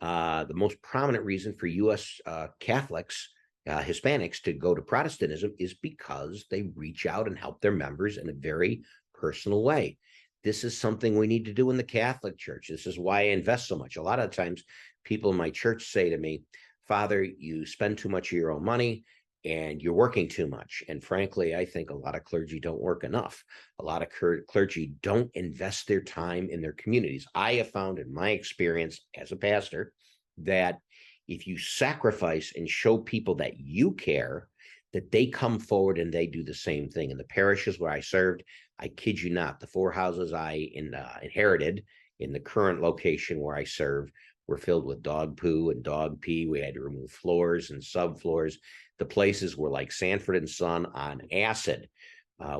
the most prominent reason for U.S. Catholics, Hispanics, to go to Protestantism is because they reach out and help their members in a very personal way. This is something we need to do in the Catholic Church. This is why I invest so much. A lot of times people in my church say to me, Father, you spend too much of your own money and you're working too much. And frankly, I think a lot of clergy don't work enough. A lot of clergy don't invest their time in their communities. I have found in my experience as a pastor that if you sacrifice and show people that you care, that they come forward and they do the same thing. In the parishes where I served, I kid you not, the 4 houses I inherited in the current location where I serve were filled with dog poo and dog pee. We had to remove floors and subfloors. The places were like Sanford and Son on acid.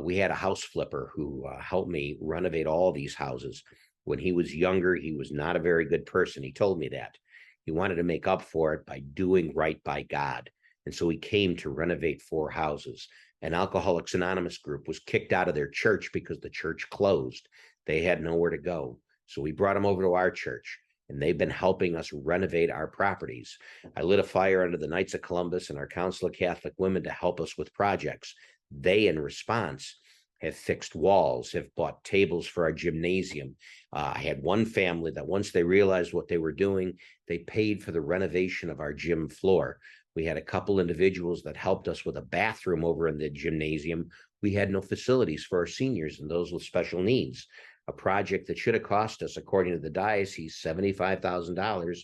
We had a house flipper who helped me renovate all these houses. When he was younger, he was not a very good person. He told me that. He wanted to make up for it by doing right by God. And so he came to renovate 4 houses. An Alcoholics Anonymous group was kicked out of their church because the church closed. They had nowhere to go. So we brought them over to our church, and they've been helping us renovate our properties. I lit a fire under the Knights of Columbus and our Council of Catholic Women to help us with projects. They, in response, have fixed walls, have bought tables for our gymnasium. I had one family that once they realized what they were doing, they paid for the renovation of our gym floor. We had a couple individuals that helped us with a bathroom over in the gymnasium. We had no facilities for our seniors and those with special needs. A project that should have cost us, according to the diocese, $75,000,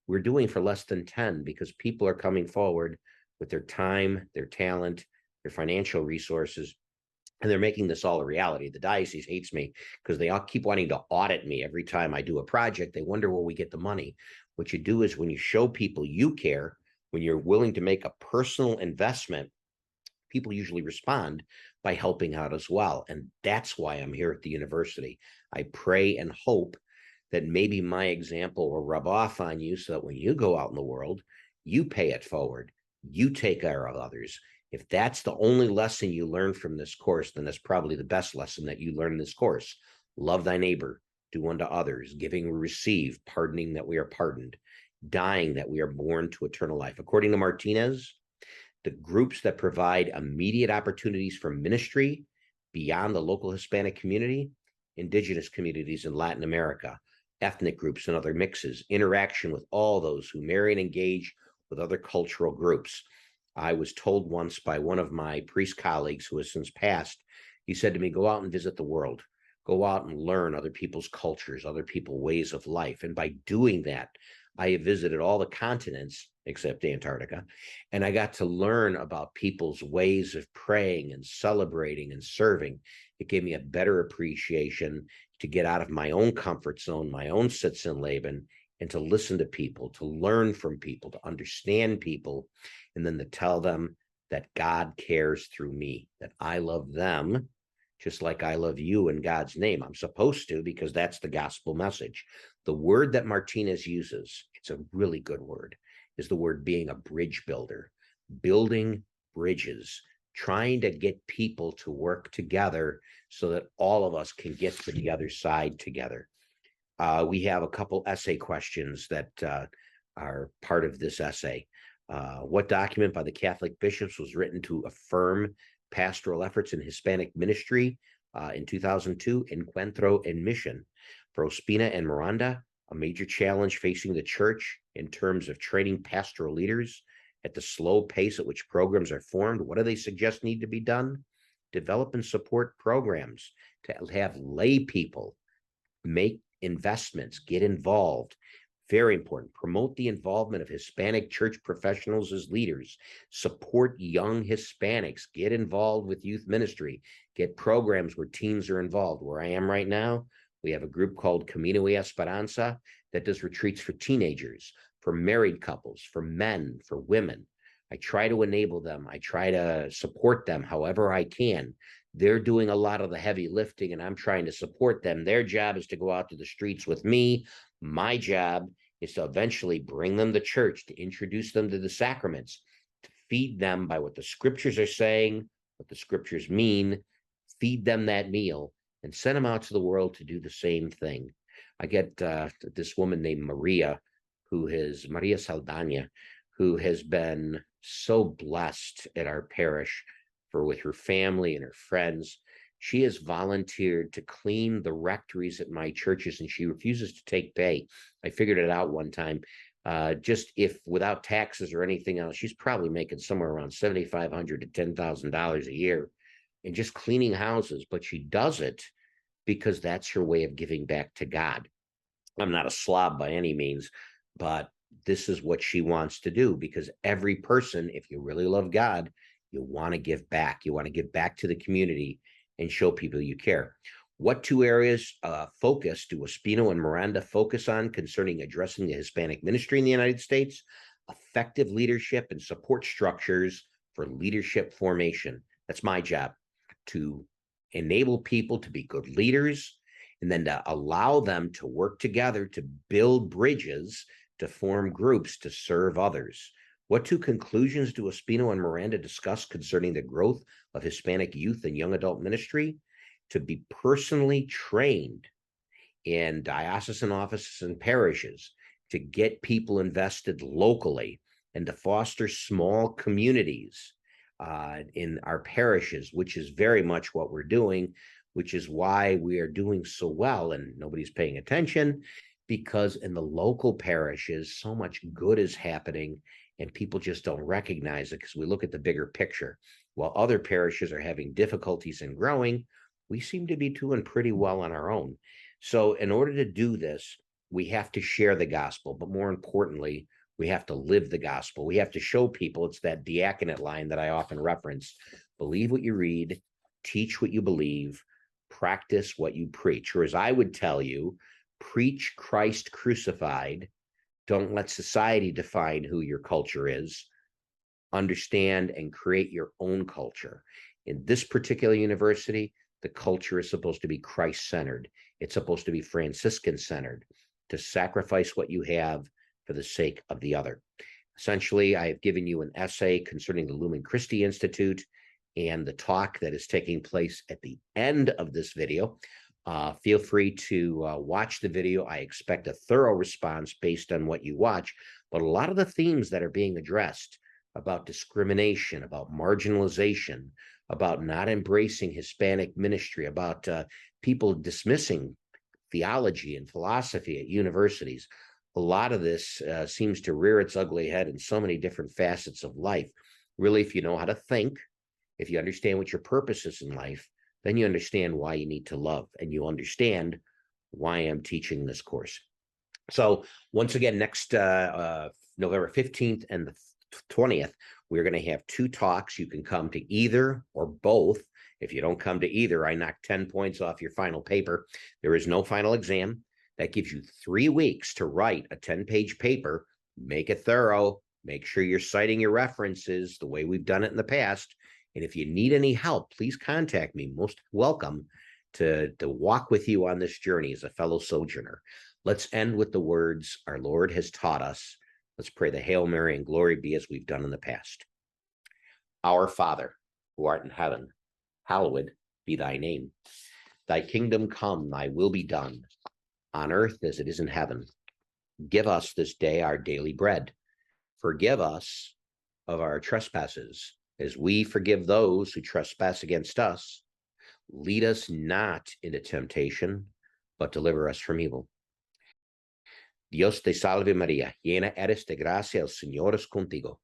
we're doing for less than 10 because people are coming forward with their time, their talent, their financial resources, and they're making this all a reality. The diocese hates me because they all keep wanting to audit me every time I do a project. They wonder where we get the money. What you do is when you show people you care, when you're willing to make a personal investment, people usually respond by helping out as well. And that's why I'm here at the university. I pray and hope that maybe my example will rub off on you so that when you go out in the world, you pay it forward. You take care of others. If that's the only lesson you learn from this course, then that's probably the best lesson that you learn in this course. Love thy neighbor, do unto others, giving we receive, pardoning that we are pardoned, dying that we are born to eternal life. According to Martinez, the groups that provide immediate opportunities for ministry beyond the local Hispanic community, indigenous communities in Latin America, ethnic groups and other mixes, interaction with all those who marry and engage with other cultural groups. I was told once by one of my priest colleagues who has since passed, he said to me, go out and visit the world. Go out and learn other people's cultures, other people's ways of life. And by doing that, I have visited all the continents except Antarctica, and I got to learn about people's ways of praying and celebrating and serving. It gave me a better appreciation to get out of my own comfort zone, my own Sitzen-Leben, and to listen to people, to learn from people, to understand people, and then to tell them that God cares through me, that I love them just like I love you in God's name. I'm supposed to, because that's the gospel message. The word that Martinez uses, it's a really good word, is the word being a bridge builder, building bridges, trying to get people to work together so that all of us can get to the other side together. We have a couple essay questions that are part of this essay. What document by the Catholic bishops was written to affirm pastoral efforts in Hispanic ministry in 2002? Encuentro en Mission. For Ospina and Miranda, a major challenge facing the church in terms of training pastoral leaders at the slow pace at which programs are formed. What do they suggest need to be done? Develop and support programs to have lay people make investments, get involved. Very important. Promote the involvement of Hispanic church professionals as leaders. Support young Hispanics. Get involved with youth ministry. Get programs where teens are involved. Where I am right now, we have a group called Camino y Esperanza that does retreats for teenagers, for married couples, for men, for women. I try to enable them. I try to support them however I can. They're doing a lot of the heavy lifting, and I'm trying to support them. Their job is to go out to the streets with me. My job is to eventually bring them to church, to introduce them to the sacraments, to feed them by what the scriptures are saying, what the scriptures mean, feed them that meal, and send them out to the world to do the same thing. I get this woman named Maria Saldana, who has been so blessed at our parish with her family and her friends. She has volunteered to clean the rectories at my churches, and she refuses to take pay. I figured it out one time. Just if without taxes or anything else, she's probably making somewhere around $7,500 to $10,000 a year and just cleaning houses. But she does it because that's her way of giving back to God. I'm not a slob by any means, but this is what she wants to do, because every person, if you really love God, you want to give back. You want to give back to the community and show people you care. What two areas focus do Ospino and Miranda focus on concerning addressing the Hispanic ministry in the United States? Effective leadership and support structures for leadership formation. That's my job, to enable people to be good leaders and then to allow them to work together to build bridges, to form groups, to serve others. What two conclusions do Ospino and Miranda discuss concerning the growth of Hispanic youth and young adult ministry? To be personally trained in diocesan offices and parishes, to get people invested locally, and to foster small communities in our parishes, which is very much what we're doing, which is why we are doing so well and nobody's paying attention, because in the local parishes, so much good is happening and people just don't recognize it because we look at the bigger picture. While other parishes are having difficulties in growing, we seem to be doing pretty well on our own. So in order to do this, we have to share the gospel, but more importantly, we have to live the gospel. We have to show people, it's that diaconate line that I often reference: believe what you read, teach what you believe, practice what you preach. Or as I would tell you, preach Christ crucified. Don't let society define who your culture is. Understand and create your own culture. In this particular university, the culture is supposed to be Christ-centered. It's supposed to be Franciscan-centered, to sacrifice what you have for the sake of the other. Essentially, I have given you an essay concerning the Lumen Christi Institute and the talk that is taking place at the end of this video. Feel free to watch the video. I expect a thorough response based on what you watch, but a lot of the themes that are being addressed about discrimination, about marginalization, about not embracing Hispanic ministry, about people dismissing theology and philosophy at universities. A lot of this seems to rear its ugly head in so many different facets of life. Really, if you know how to think, if you understand what your purpose is in life, then you understand why you need to love, and you understand why I'm teaching this course. So once again, next November 15th and the 20th, we're going to have 2 talks. You can come to either or both. If you don't come to either, I knock 10 points off your final paper. There is no final exam. That gives you 3 weeks to write a 10-page paper. Make it thorough. Make sure you're citing your references the way we've done it in the past. And if you need any help, please contact me. Most welcome to walk with you on this journey as a fellow sojourner. Let's end with the words our Lord has taught us. Let's pray the Hail Mary and glory be as we've done in the past. Our Father, who art in heaven, hallowed be thy name. Thy kingdom come, thy will be done, on earth as it is in heaven. Give us this day our daily bread. Forgive us of our trespasses, as we forgive those who trespass against us. Lead us not into temptation, but deliver us from evil. Dios te salve María, llena eres de gracia, el Señor es contigo.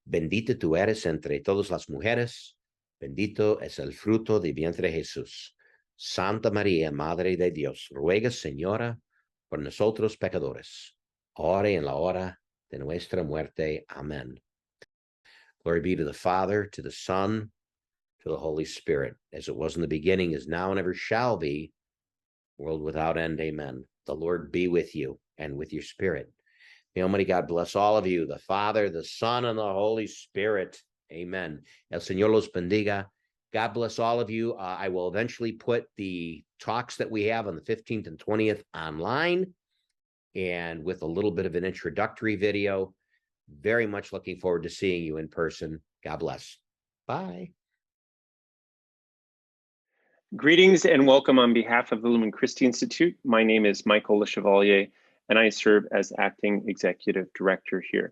Bendita tú eres entre todas las mujeres, bendito es el fruto de vientre Jesús. Santa María, Madre de Dios, ruega, Señora, por nosotros pecadores, ahora y en la hora de nuestra muerte. Amen. Glory be to the Father, to the Son, to the Holy Spirit, as it was in the beginning, is now, and ever shall be, world without end. Amen. The Lord be with you and with your spirit. May Almighty God bless all of you, the Father, the Son, and the Holy Spirit. Amen. El Señor los bendiga. God bless all of you. I will eventually put the talks that we have on the 15th and 20th online, and with a little bit of an introductory video. Very much looking forward to seeing you in person. God bless. Bye. Greetings and welcome on behalf of the Lumen Christi Institute. My name is Michael Le Chevalier, and I serve as acting executive director here.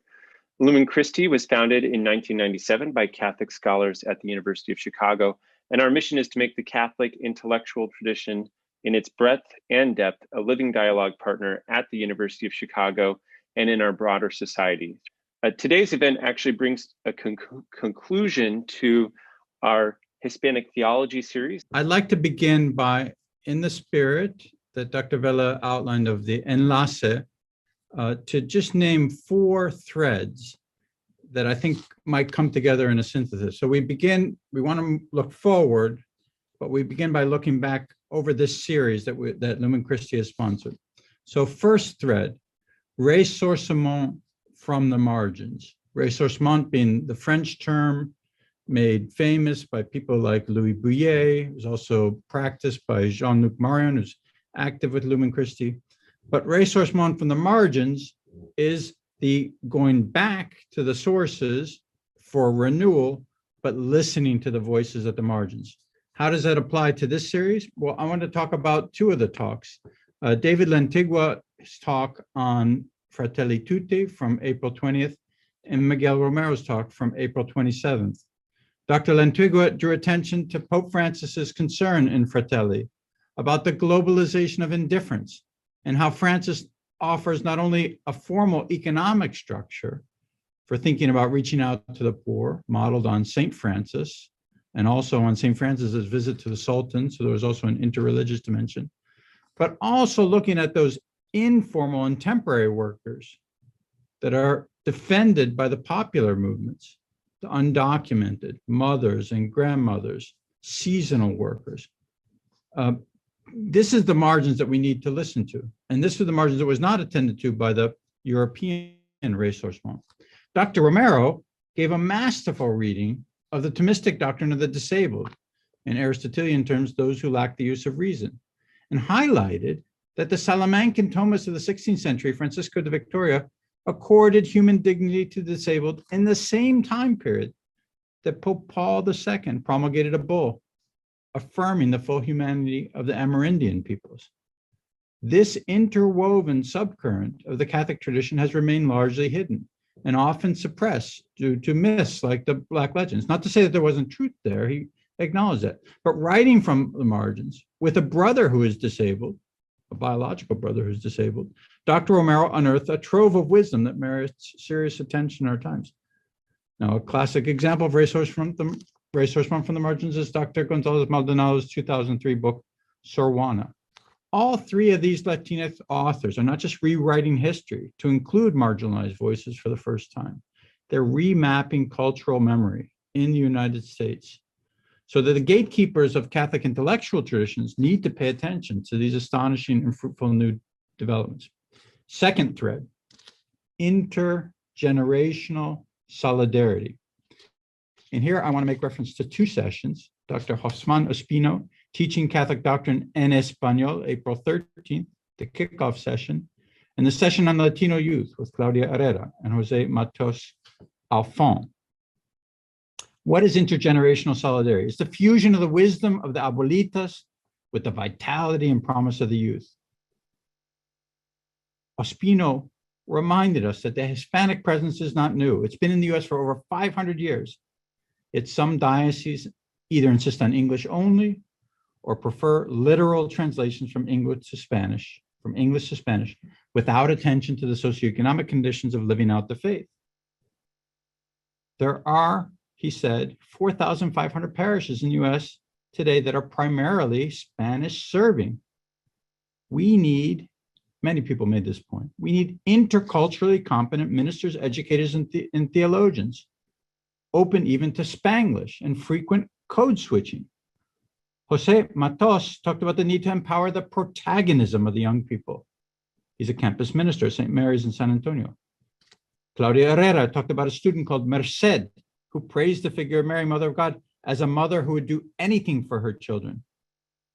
Lumen Christi was founded in 1997 by Catholic scholars at the University of Chicago, and our mission is to make the Catholic intellectual tradition in its breadth and depth a living dialogue partner at the University of Chicago and in our broader society. Today's event actually brings a conclusion to our Hispanic theology series. I'd like to begin by, in the spirit that Dr. Vela outlined of the enlace, to just name 4 threads that I think might come together in a synthesis. So we want to look forward, but we begin by looking back over this series that Lumen Christi has sponsored. So first thread, ressourcement from the margins. Ressourcement being the French term made famous by people like Louis Bouillet, who's also practiced by Jean-Luc Marion, who's active with Lumen Christi. But ressourcement from the margins is the going back to the sources for renewal, but listening to the voices at the margins. How does that apply to this series? Well, I want to talk about 2 of the talks. David Lantigua's talk on Fratelli Tutti from April 20th, and Miguel Romero's talk from April 27th. Dr. Lantigua drew attention to Pope Francis's concern in Fratelli about the globalization of indifference and how Francis offers not only a formal economic structure for thinking about reaching out to the poor, modeled on St. Francis, and also on St. Francis's visit to the Sultan, so there was also an interreligious dimension, but also looking at those informal and temporary workers that are defended by the popular movements, the undocumented, mothers and grandmothers, seasonal workers. This is the margins that we need to listen to. And this is the margins that was not attended to by the European ressourcement. Dr. Romero gave a masterful reading of the Thomistic doctrine of the disabled, in Aristotelian terms, those who lack the use of reason, and highlighted that the Salamancan Thomists of the 16th century, Francisco de Victoria, accorded human dignity to the disabled in the same time period that Pope Paul II promulgated a bull affirming the full humanity of the Amerindian peoples. This interwoven subcurrent of the Catholic tradition has remained largely hidden. and often suppressed due to myths like the Black legends. Not to say that there wasn't truth there, he acknowledged that. But writing from the margins with a brother who is disabled, a biological brother who's disabled, Dr. Romero unearthed a trove of wisdom that merits serious attention in our times. Now, a classic example of racehorse from the margins is Dr. Gonzalez Maldonado's 2003 book, Sorwana. All three of these Latinx authors are not just rewriting history to include marginalized voices for the first time. They're remapping cultural memory in the United States so that the gatekeepers of Catholic intellectual traditions need to pay attention to these astonishing and fruitful new developments. Second thread, intergenerational solidarity. And here I want to make reference to two sessions. Dr. Josman Ospino, Teaching Catholic Doctrine en Español, April 13th, the kickoff session, and the session on Latino youth with Claudia Herrera and Jose Matos Alfon. What is intergenerational solidarity? It's the fusion of the wisdom of the abuelitas with the vitality and promise of the youth. Ospino reminded us that the Hispanic presence is not new. It's been in the US for over 500 years. Yet some dioceses either insist on English only or prefer literal translations from English to Spanish, without attention to the socioeconomic conditions of living out the faith. There are, he said, 4,500 parishes in the US today that are primarily Spanish serving. We need, many people made this point, we need interculturally competent ministers, educators, and theologians, open even to Spanglish and frequent code switching. Jose Matos talked about the need to empower the protagonism of the young people. He's a campus minister at St. Mary's in San Antonio. Claudia Herrera talked about a student called Merced, who praised the figure of Mary, Mother of God, as a mother who would do anything for her children.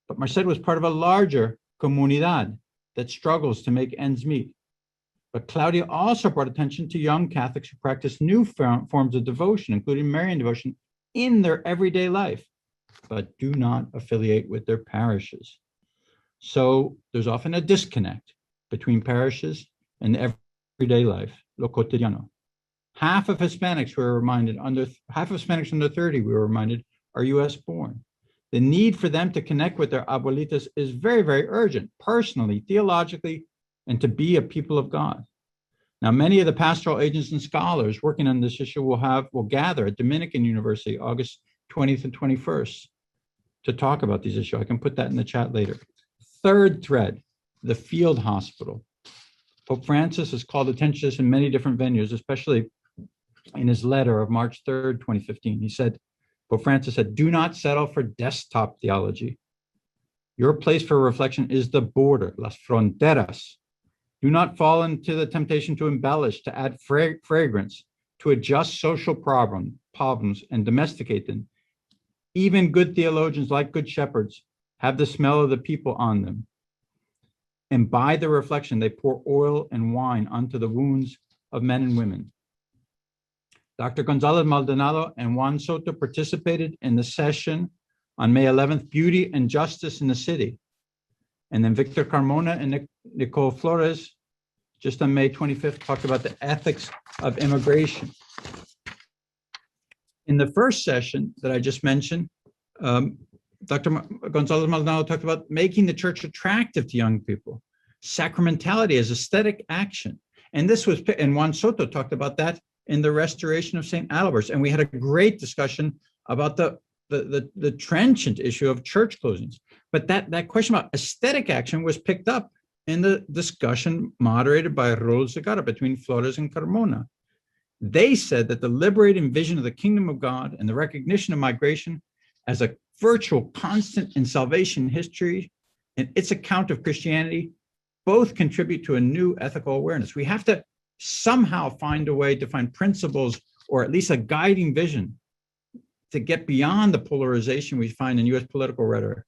But Merced was part of a larger comunidad that struggles to make ends meet. But Claudia also brought attention to young Catholics who practice new forms of devotion, including Marian devotion, in their everyday life, but do not affiliate with their parishes. So there's often a disconnect between parishes and everyday life, lo cotidiano. Half of Hispanics under 30, we were reminded, are US born. The need for them to connect with their abuelitas is very, very urgent, personally, theologically, and to be a people of God. Now, many of the pastoral agents and scholars working on this issue will gather at Dominican University, August 20th and 21st, to talk about these issues. I can put that in the chat later. Third thread, the field hospital. Pope Francis has called attention to this in many different venues, especially in his letter of March 3rd, 2015. He said, Pope Francis said, do not settle for desktop theology. Your place for reflection is the border, las fronteras. Do not fall into the temptation to embellish, to add fragrance, to adjust social problems and domesticate them. Even good theologians, like good shepherds, have the smell of the people on them. And by the reflection, they pour oil and wine onto the wounds of men and women. Dr. Gonzalez Maldonado and Juan Soto participated in the session on May 11th, Beauty and Justice in the City. And then Victor Carmona and Nicole Flores, just on May 25th, talked about the ethics of immigration. In the first session that I just mentioned, Dr. Gonzalez Maldonado talked about making the church attractive to young people, sacramentality as aesthetic action. And Juan Soto talked about that in the restoration of St. Adalbert's. And we had a great discussion about the trenchant issue of church closings. But that question about aesthetic action was picked up in the discussion moderated by Raul Segarra between Flores and Carmona. They said that the liberating vision of the kingdom of God and the recognition of migration as a virtual constant in salvation history and its account of Christianity both contribute to a new ethical awareness. We have to somehow find a way to find principles or at least a guiding vision to get beyond the polarization we find in US political rhetoric.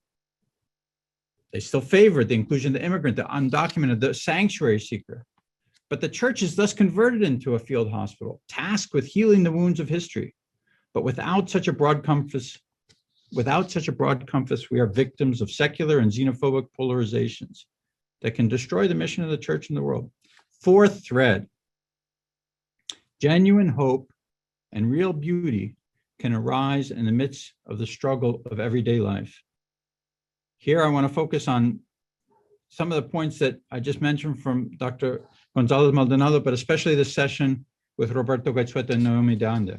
They still favored the inclusion of the immigrant, the undocumented, the sanctuary seeker. But the church is thus converted into a field hospital, tasked with healing the wounds of history. But without such a broad compass, we are victims of secular and xenophobic polarizations that can destroy the mission of the church in the world. Fourth thread, Genuine hope and real beauty can arise in the midst of the struggle of everyday life. Here, I want to focus on some of the points that I just mentioned from Dr. Gonzalez Maldonado, but especially this session with Roberto Goizueta and Naomi de Anda.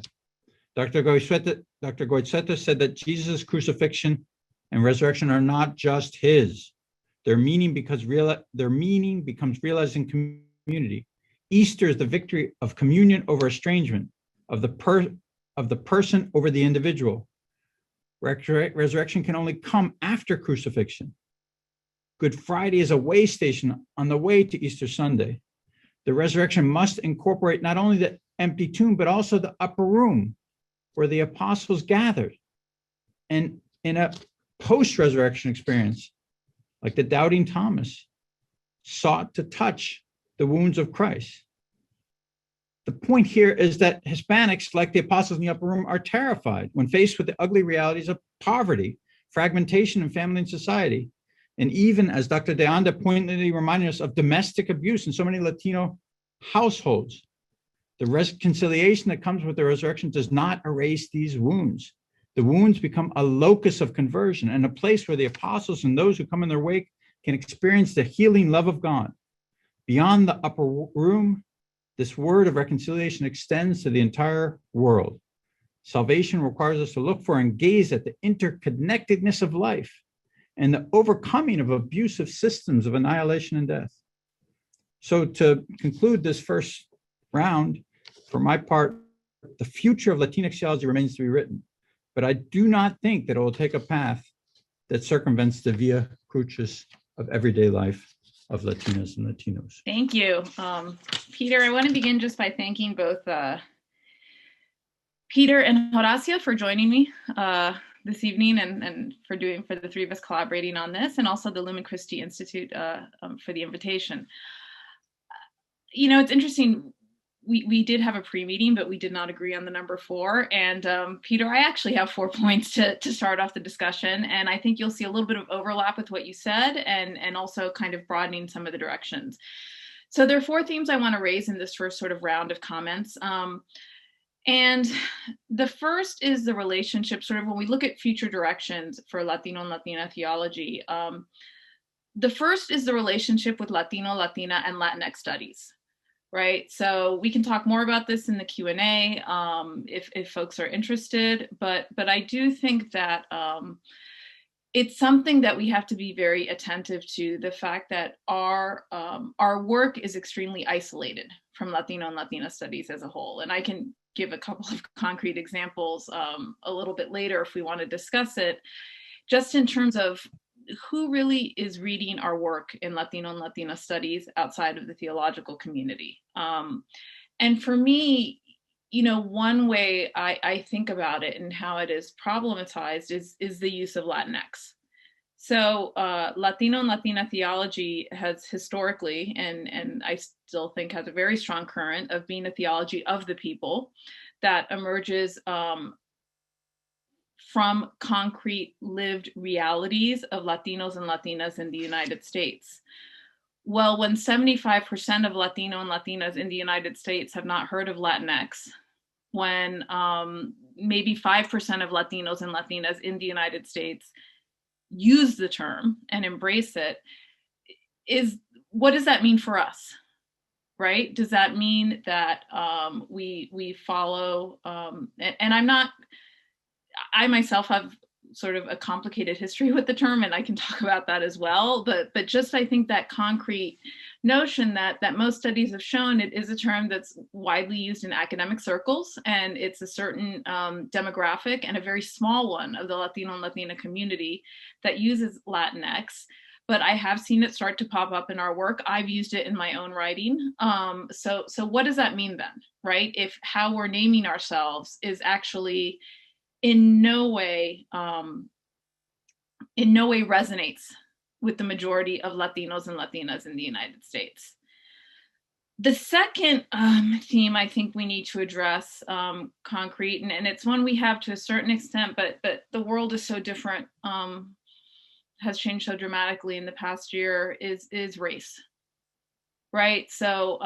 Dr. Goizueta said that Jesus' crucifixion and resurrection are not just his. Their meaning becomes realized in community. Easter is the victory of communion over estrangement, of the person over the individual. Resurrection can only come after crucifixion. Good Friday is a way station on the way to Easter Sunday. The resurrection must incorporate not only the empty tomb, but also the upper room where the apostles gathered. And in a post-resurrection experience, like the doubting Thomas, sought to touch the wounds of Christ. The point here is that Hispanics, like the apostles in the upper room, are terrified when faced with the ugly realities of poverty, fragmentation in family and society, and even, as Dr. de Anda pointedly reminded us, of domestic abuse in so many Latino households. The reconciliation that comes with the resurrection does not erase these wounds. The wounds become a locus of conversion and a place where the apostles and those who come in their wake can experience the healing love of God. Beyond the upper room, this word of reconciliation extends to the entire world. Salvation requires us to look for and gaze at the interconnectedness of life and the overcoming of abusive systems of annihilation and death. So to conclude this first round, for my part, the future of Latinx theology remains to be written, but I do not think that it will take a path that circumvents the via crucis of everyday life of Latinas and Latinos. Thank you. Peter, I want to begin just by thanking both Peter and Horacio for joining me this evening and for the three of us collaborating on this, and also the Lumen Christi Institute for the invitation. You know, it's interesting. We did have a pre-meeting, but we did not agree on the number 4. And Peter, I actually have 4 points to start off the discussion. And I think you'll see a little bit of overlap with what you said and also kind of broadening some of the directions. So there are 4 themes I want to raise in this first sort of round of comments. And the first is the relationship, sort of when we look at future directions for Latino and Latina theology. The first is the relationship with Latino, Latina, and Latinx studies. Right, so we can talk more about this in the Q&A if folks are interested, but I do think that it's something that we have to be very attentive to, the fact that our work is extremely isolated from Latino and Latina studies as a whole. And I can give a couple of concrete examples a little bit later if we want to discuss it, just in terms of who really is reading our work in Latino and Latina studies outside of the theological community. And for me, you know, one way I think about it and how it is problematized is the use of Latinx. So Latino and Latina theology has historically, and I still think has a very strong current of being a theology of the people that emerges from concrete lived realities of Latinos and Latinas in the United States. Well, when 75% of Latino and Latinas in the United States have not heard of Latinx, when maybe 5% of Latinos and Latinas in the United States use the term and embrace it, what does that mean for us? Right? Does that mean that we follow, and I myself have sort of a complicated history with the term, and I can talk about that as well, but just I think that concrete notion that most studies have shown it is a term that's widely used in academic circles, and it's a certain demographic and a very small one of the Latino and Latina community that uses Latinx. But I have seen it start to pop up in our work. I've used it in my own writing. So what does that mean then, right? If how we're naming ourselves is actually in no way resonates with the majority of Latinos and Latinas in the United States. The second theme I think we need to address concrete, and it's one we have to a certain extent, but the world is so different, has changed so dramatically in the past year, is race, right? So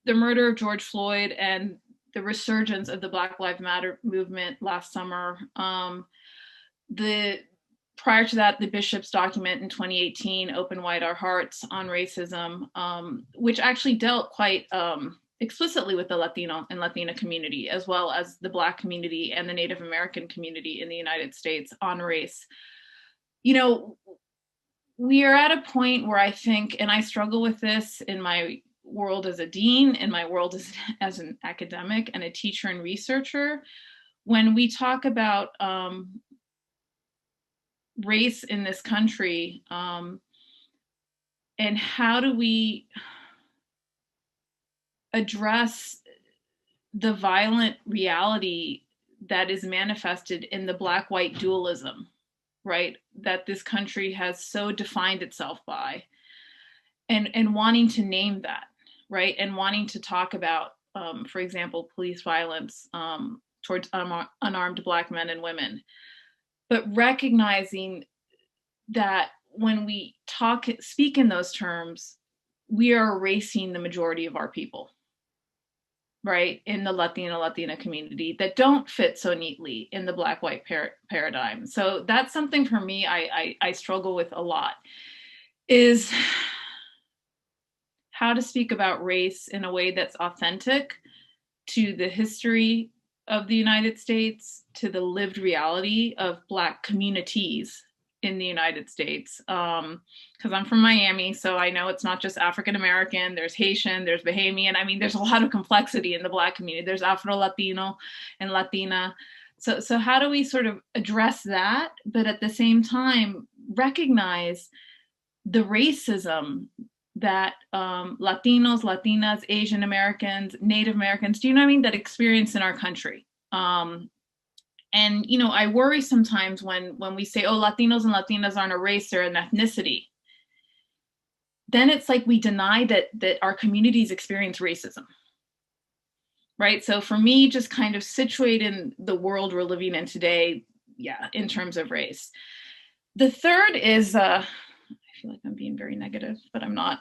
the murder of George Floyd and the resurgence of the Black Lives Matter movement last summer. Prior to that, the Bishop's document in 2018, Open Wide Our Hearts on Racism, which actually dealt quite explicitly with the Latino and Latina community, as well as the Black community and the Native American community in the United States on race. You know, we are at a point where I think, and I struggle with this in my world as a dean, in my world as an academic and a teacher and researcher, when we talk about race in this country, and how do we address the violent reality that is manifested in the Black-white dualism, right? That this country has so defined itself by, and wanting to name that, right? And wanting to talk about, for example, police violence towards unarmed Black men and women, but recognizing that when we speak in those terms, we are erasing the majority of our people, right, in the Latina community that don't fit so neatly in the Black-white paradigm. So that's something for me I struggle with a lot, is how to speak about race in a way that's authentic to the history of the United States, to the lived reality of Black communities in the United States. Because I'm from Miami, so I know it's not just African American, there's Haitian, there's Bahamian. I mean, there's a lot of complexity in the Black community. There's Afro-Latino and Latina. So how do we sort of address that, but at the same time recognize the racism that Latinos, Latinas, Asian Americans, Native Americans, do you know what I mean, that experience in our country. And, you know, I worry sometimes when we say, oh, Latinos and Latinas aren't a race, they're an ethnicity. Then it's like we deny that our communities experience racism, right? So for me, just kind of situate in the world we're living in today, yeah, in terms of race. The third is, I feel like I'm being very negative, but I'm not,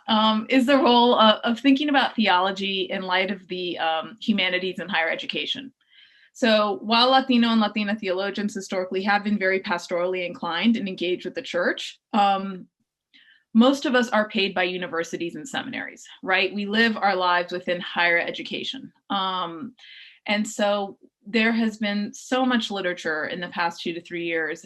is the role of thinking about theology in light of the humanities in higher education. So while Latino and Latina theologians historically have been very pastorally inclined and engaged with the church, most of us are paid by universities and seminaries, right? We live our lives within higher education. And so there has been so much literature in the past 2 to 3 years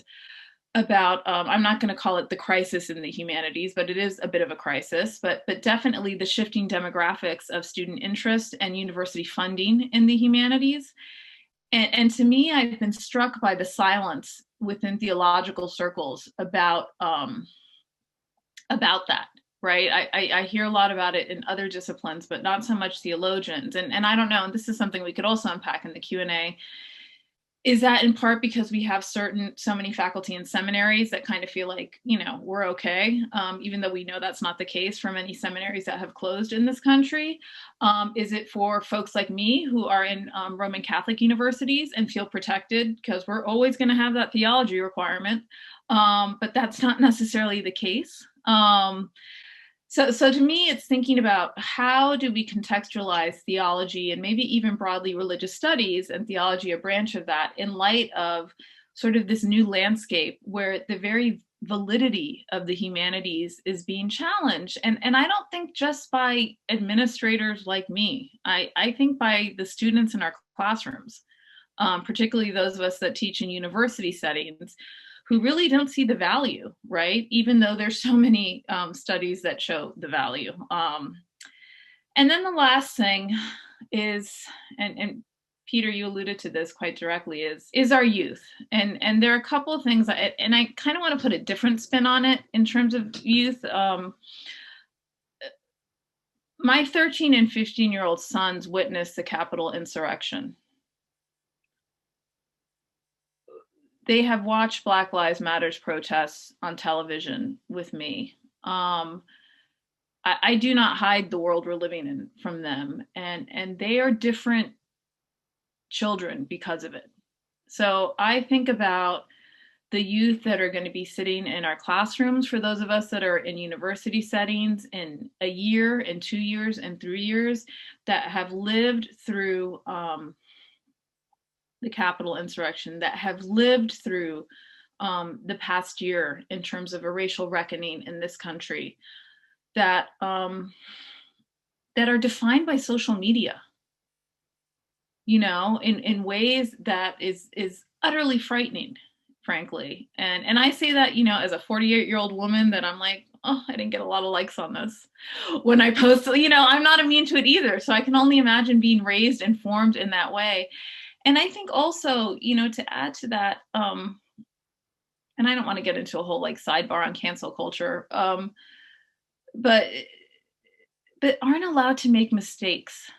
about, I'm not going to call it the crisis in the humanities, but it is a bit of a crisis, but definitely the shifting demographics of student interest and university funding in the humanities. And to me, I've been struck by the silence within theological circles about that, right? I hear a lot about it in other disciplines, but not so much theologians. And I don't know, and this is something we could also unpack in the Q&A, is that in part because we have so many faculty in seminaries that kind of feel like, you know, we're okay, even though we know that's not the case for many seminaries that have closed in this country? Is it for folks like me who are in Roman Catholic universities and feel protected because we're always going to have that theology requirement, but that's not necessarily the case? So to me, it's thinking about how do we contextualize theology and maybe even broadly religious studies and theology, a branch of that, in light of sort of this new landscape where the very validity of the humanities is being challenged. And I don't think just by administrators like me. I think by the students in our classrooms, particularly those of us that teach in university settings, who really don't see the value, right? Even though there's so many studies that show the value. And then the last thing is, and Peter, you alluded to this quite directly, is our youth. And there are a couple of things, and I kind of want to put a different spin on it in terms of youth. My 13 and 15-year-old sons witnessed the Capitol insurrection. They have watched Black Lives Matter protests on television with me. I do not hide the world we're living in from them, and they are different children because of it. So I think about the youth that are going to be sitting in our classrooms, for those of us that are in university settings in a year, in 2 years, and 3 years, that have lived through the Capitol insurrection, that have lived through the past year in terms of a racial reckoning in this country, that that are defined by social media, you know, in ways that is utterly frightening, frankly. And I say that, you know, as a 48-year-old woman, that I'm like, oh, I didn't get a lot of likes on this when I post. You know, I'm not immune to it either, so I can only imagine being raised and formed in that way. And I think also, you know, to add to that, and I don't want to get into a whole like sidebar on cancel culture, but aren't allowed to make mistakes.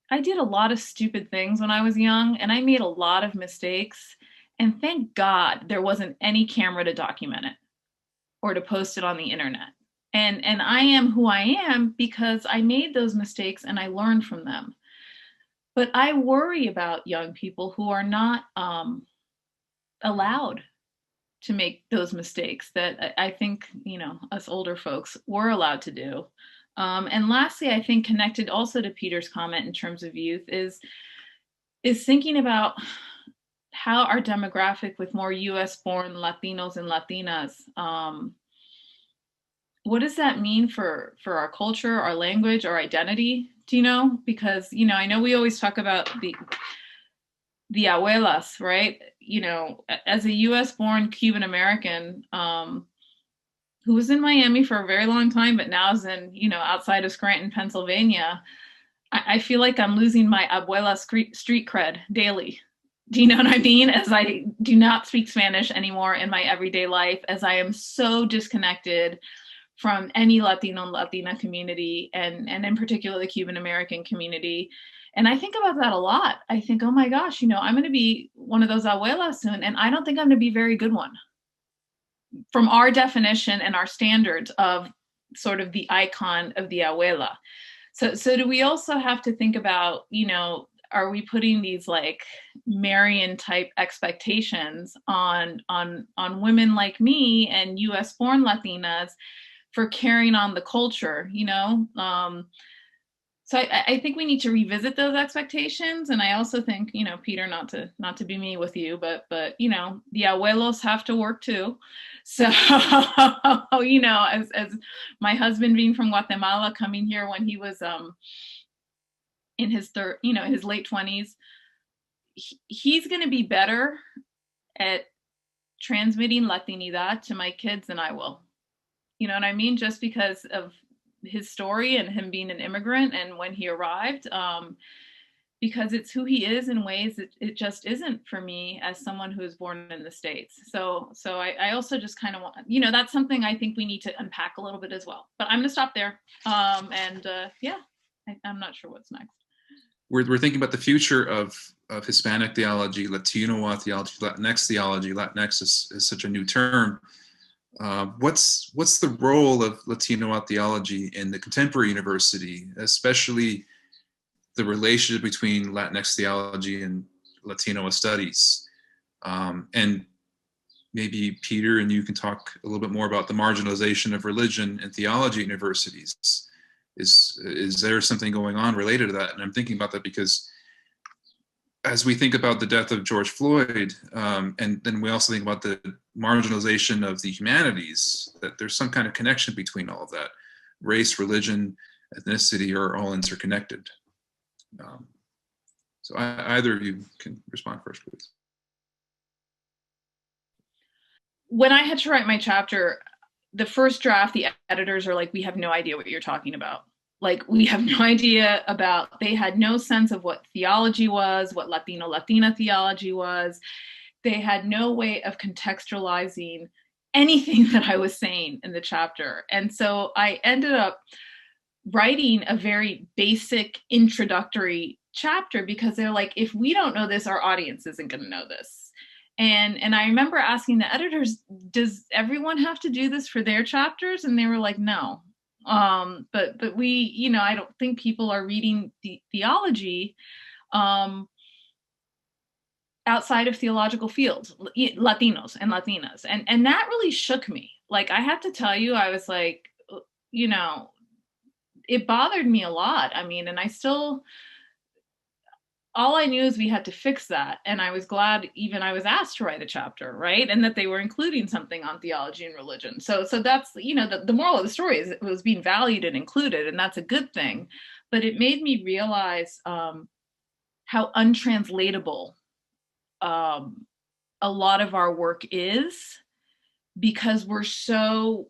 I did a lot of stupid things when I was young, and I made a lot of mistakes. And thank God there wasn't any camera to document it or to post it on the internet. And I am who I am because I made those mistakes and I learned from them. But I worry about young people who are not allowed to make those mistakes that I think, you know, us older folks were allowed to do. And lastly, I think connected also to Peter's comment in terms of youth is thinking about how our demographic with more US born Latinos and Latinas, what does that mean for our culture, our language, our identity? Do you know? Because, you know, I know we always talk about the abuelas, right? You know, as a US born Cuban American, who was in Miami for a very long time, but now is in, you know, outside of Scranton, Pennsylvania, I feel like I'm losing my abuela street cred daily. Do you know what I mean? As I do not speak Spanish anymore in my everyday life, as I am so disconnected from any Latino and Latina community, and in particular the Cuban American community. And I think about that a lot. I think, oh my gosh, you know, I'm going to be one of those abuelas soon, and I don't think I'm going to be a very good one from our definition and our standards of sort of the icon of the abuela. So do we also have to think about, you know, are we putting these like Marian type expectations on women like me and US born Latinas for carrying on the culture, you know? So I think we need to revisit those expectations. And I also think, you know, Peter, not to be me with you, but you know, the abuelos have to work too. So, you know, as my husband being from Guatemala, coming here when he was in his his late 20s, he's going to be better at transmitting Latinidad to my kids than I will. You know what I mean? Just because of his story and him being an immigrant and when he arrived, because it's who he is in ways that it just isn't for me as someone who was born in the States. So I also just kind of want, you know, that's something I think we need to unpack a little bit as well. But I'm going to stop there. Yeah, I'm not sure what's next. We're thinking about the future of Hispanic theology, Latino theology, Latinx theology. Latinx is such a new term. What's the role of Latino theology in the contemporary university, especially the relationship between Latinx theology and Latino studies? And maybe Peter and you can talk a little bit more about the marginalization of religion and theology at universities. Is there something going on related to that? And I'm thinking about that because as we think about the death of George Floyd, and then we also think about the marginalization of the humanities, that there's some kind of connection between all of that. Race, religion, ethnicity are all interconnected. So either of you can respond first, please. When I had to write my chapter, the first draft, the editors are like, we have no idea what you're talking about. Like, we have no idea about, they had no sense of what theology was, what Latino, Latina theology was. They had no way of contextualizing anything that I was saying in the chapter. And so I ended up writing a very basic introductory chapter because they're like, if we don't know this, our audience isn't going to know this. And I remember asking the editors, does everyone have to do this for their chapters? And they were like, no. But we, you know, I don't think people are reading the theology outside of theological fields, Latinos and Latinas. And that really shook me. Like, I have to tell you, I was like, you know, it bothered me a lot. I mean, and all I knew is we had to fix that. And I was glad even I was asked to write a chapter, right? And that they were including something on theology and religion. So that's, you know, the moral of the story is it was being valued and included, and that's a good thing. But it made me realize how untranslatable a lot of our work is, because we're so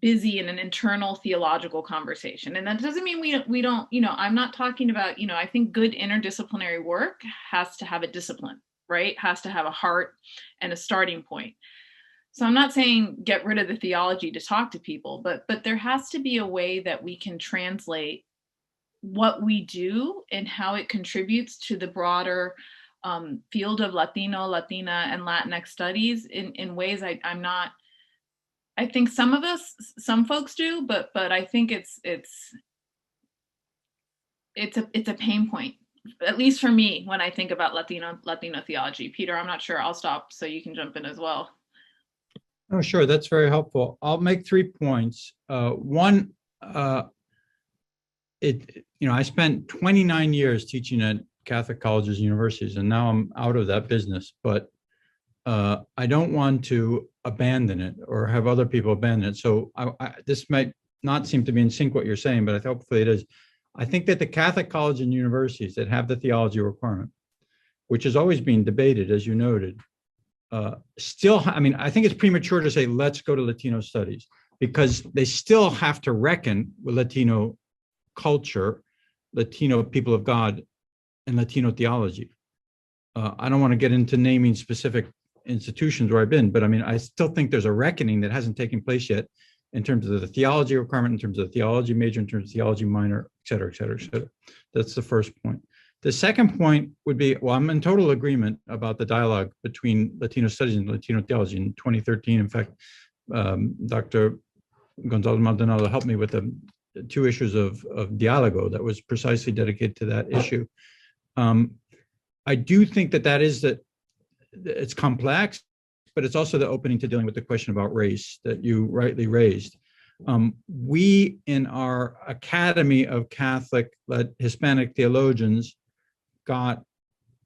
busy in an internal theological conversation. And that doesn't mean we don't, you know, I'm not talking about, you know, I think good interdisciplinary work has to have a discipline, right? Has to have a heart and a starting point. So I'm not saying get rid of the theology to talk to people, but there has to be a way that we can translate what we do and how it contributes to the broader field of Latino, Latina, and Latinx studies in ways I think some folks do, but I think it's a pain point, at least for me, when I think about Latino theology. Peter, I'm not sure. I'll stop so you can jump in as well. Oh, sure. That's very helpful. I'll make 3 points. One, I spent 29 years teaching at Catholic colleges and universities, and now I'm out of that business. But I don't want to abandon it or have other people abandon it. So this might not seem to be in sync what you're saying, but hopefully it is. I think that the Catholic colleges and universities that have the theology requirement, which is always being debated, as you noted, I think it's premature to say, let's go to Latino studies, because they still have to reckon with Latino culture, Latino people of God, and Latino theology. I don't want to get into naming specific institutions where I've been, but I mean, I still think there's a reckoning that hasn't taken place yet in terms of the theology requirement, in terms of the theology major, in terms of theology minor, et cetera, et cetera, et cetera. That's the first point. The second point would be, well, I'm in total agreement about the dialogue between Latino studies and Latino theology. In 2013, in fact, Dr. Gonzalo Maldonado helped me with the 2 issues of Dialogo that was precisely dedicated to that issue. I do think that it's complex, but it's also the opening to dealing with the question about race that you rightly raised. We, in our Academy of Catholic Hispanic Theologians, got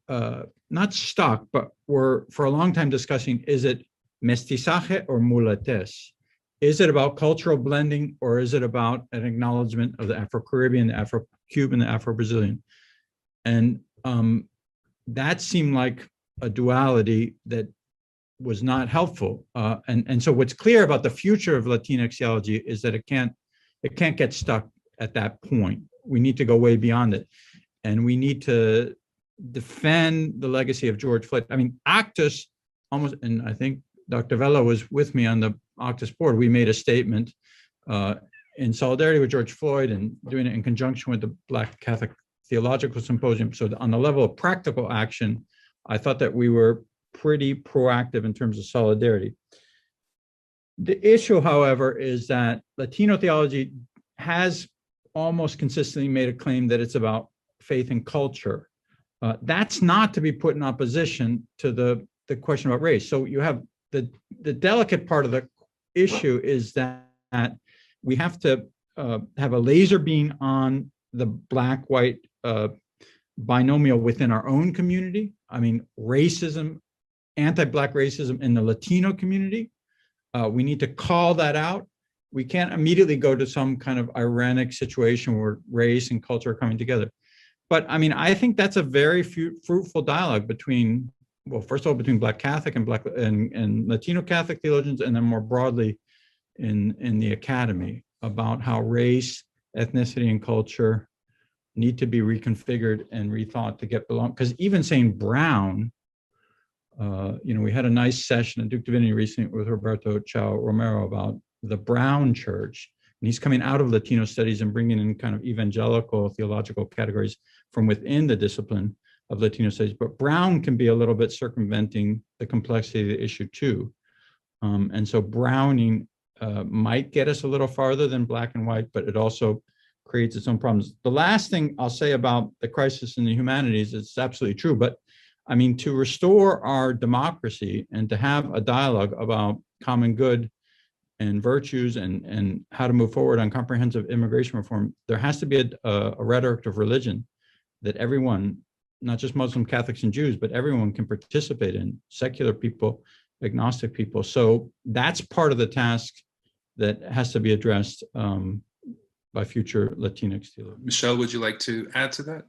not stuck, but were for a long time discussing, is it mestizaje or mulatez? Is it about cultural blending, or is it about an acknowledgement of the Afro-Caribbean, the Afro-Cuban, the Afro-Brazilian? And that seemed like a duality that was not helpful. And so what's clear about the future of Latinx theology is that it can't get stuck at that point. We need to go way beyond it. And we need to defend the legacy of George Floyd. I mean, Actus almost, and I think Dr. Vela was with me on the Actus board, we made a statement in solidarity with George Floyd and doing it in conjunction with the Black Catholic Theological Symposium. So on the level of practical action, I thought that we were pretty proactive in terms of solidarity. The issue, however, is that Latino theology has almost consistently made a claim that it's about faith and culture. That's not to be put in opposition to the question about race. So you have the delicate part of the issue is that we have to have a laser beam on the Black-white binomial within our own community. I mean, racism, anti-Black racism in the Latino community. We need to call that out. We can't immediately go to some kind of ironic situation where race and culture are coming together. But I mean, I think that's a very fruitful dialogue between, well, first of all, between Black Catholic and Black and Latino Catholic theologians, and then more broadly in the academy about how race, ethnicity, and culture need to be reconfigured and rethought to get belong. Because even saying brown, we had a nice session at Duke Divinity recently with Roberto Chao Romero about the brown church. And he's coming out of Latino studies and bringing in kind of evangelical theological categories from within the discipline of Latino studies. But brown can be a little bit circumventing the complexity of the issue too. And so browning might get us a little farther than Black and white, but it also creates its own problems. The last thing I'll say about the crisis in the humanities, it's absolutely true, but I mean, to restore our democracy and to have a dialogue about common good and virtues and how to move forward on comprehensive immigration reform, there has to be a rhetoric of religion that everyone, not just Muslim, Catholics, and Jews, but everyone can participate in, secular people, agnostic people. So that's part of the task that has to be addressed by future Latinx theologians. Michelle, would you like to add to that?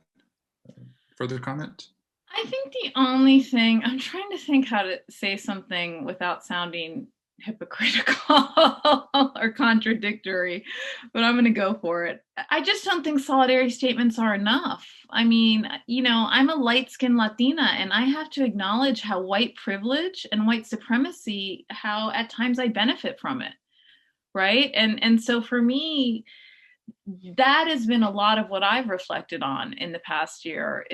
Further comment? I think the only thing, I'm trying to think how to say something without sounding hypocritical or contradictory, but I'm going to go for it. I just don't think solidarity statements are enough. I mean, you know, I'm a light-skinned Latina, and I have to acknowledge how white privilege and white supremacy, how at times I benefit from it, right? And so for me, that has been a lot of what I've reflected on in the past year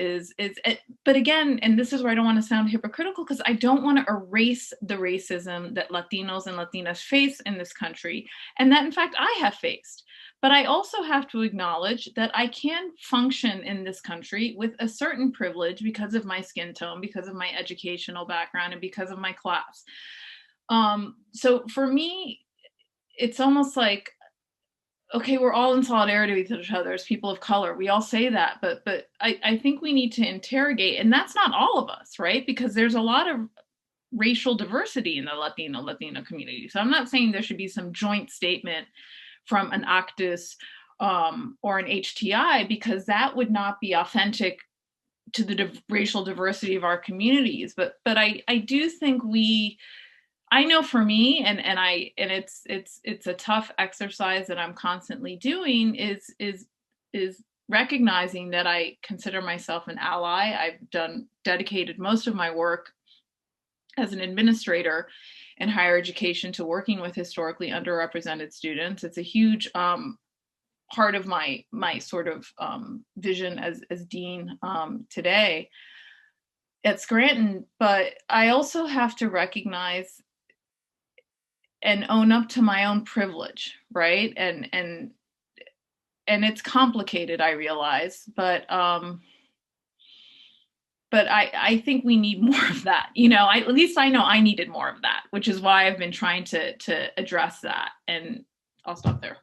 but again, and this is where I don't want to sound hypocritical, because I don't want to erase the racism that Latinos and Latinas face in this country, and that in fact I have faced. But I also have to acknowledge that I can function in this country with a certain privilege because of my skin tone, because of my educational background, and because of my class. So for me, it's almost like, okay, we're all in solidarity with each other as people of color. We all say that, but I think we need to interrogate, and that's not all of us, right? Because there's a lot of racial diversity in the Latino community. So I'm not saying there should be some joint statement from an Actus or an HTI, because that would not be authentic to the racial diversity of our communities. But I do think I know for me, and it's a tough exercise that I'm constantly doing, is recognizing that I consider myself an ally. I've dedicated most of my work as an administrator in higher education to working with historically underrepresented students. It's a huge part of my sort of vision as dean today at Scranton. But I also have to recognize and own up to my own privilege, right? And it's complicated, I realize, but I think we need more of that. You know, at least I know I needed more of that, which is why I've been trying to address that. And I'll stop there.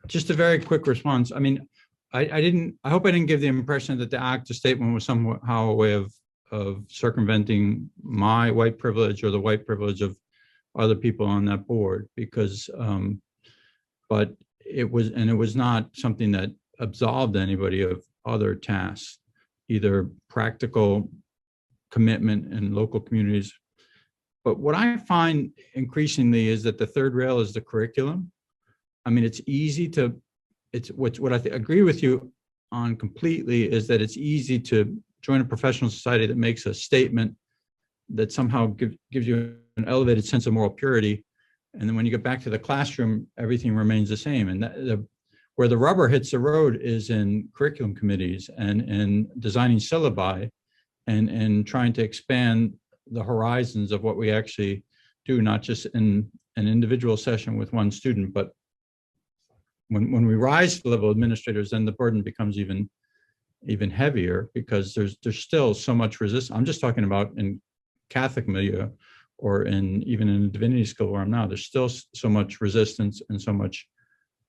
Just a very quick response. I mean, I hope I didn't give the impression that the ACTA statement was somehow a way of circumventing my white privilege or the white privilege of other people on that board, because but it was not something that absolved anybody of other tasks, either practical commitment in local communities. But what I find increasingly is that the third rail is the curriculum. I mean, it's easy to, what I agree with you on completely is that it's easy to join a professional society that makes a statement that somehow gives you an elevated sense of moral purity. And then when you get back to the classroom, everything remains the same. And where the rubber hits the road is in curriculum committees and in designing syllabi and trying to expand the horizons of what we actually do, not just in an individual session with one student, but when we rise to the level of administrators, then the burden becomes even heavier, because there's still so much resistance. I'm just talking about in Catholic milieu or even in a divinity school where I'm now, there's still so much resistance and so much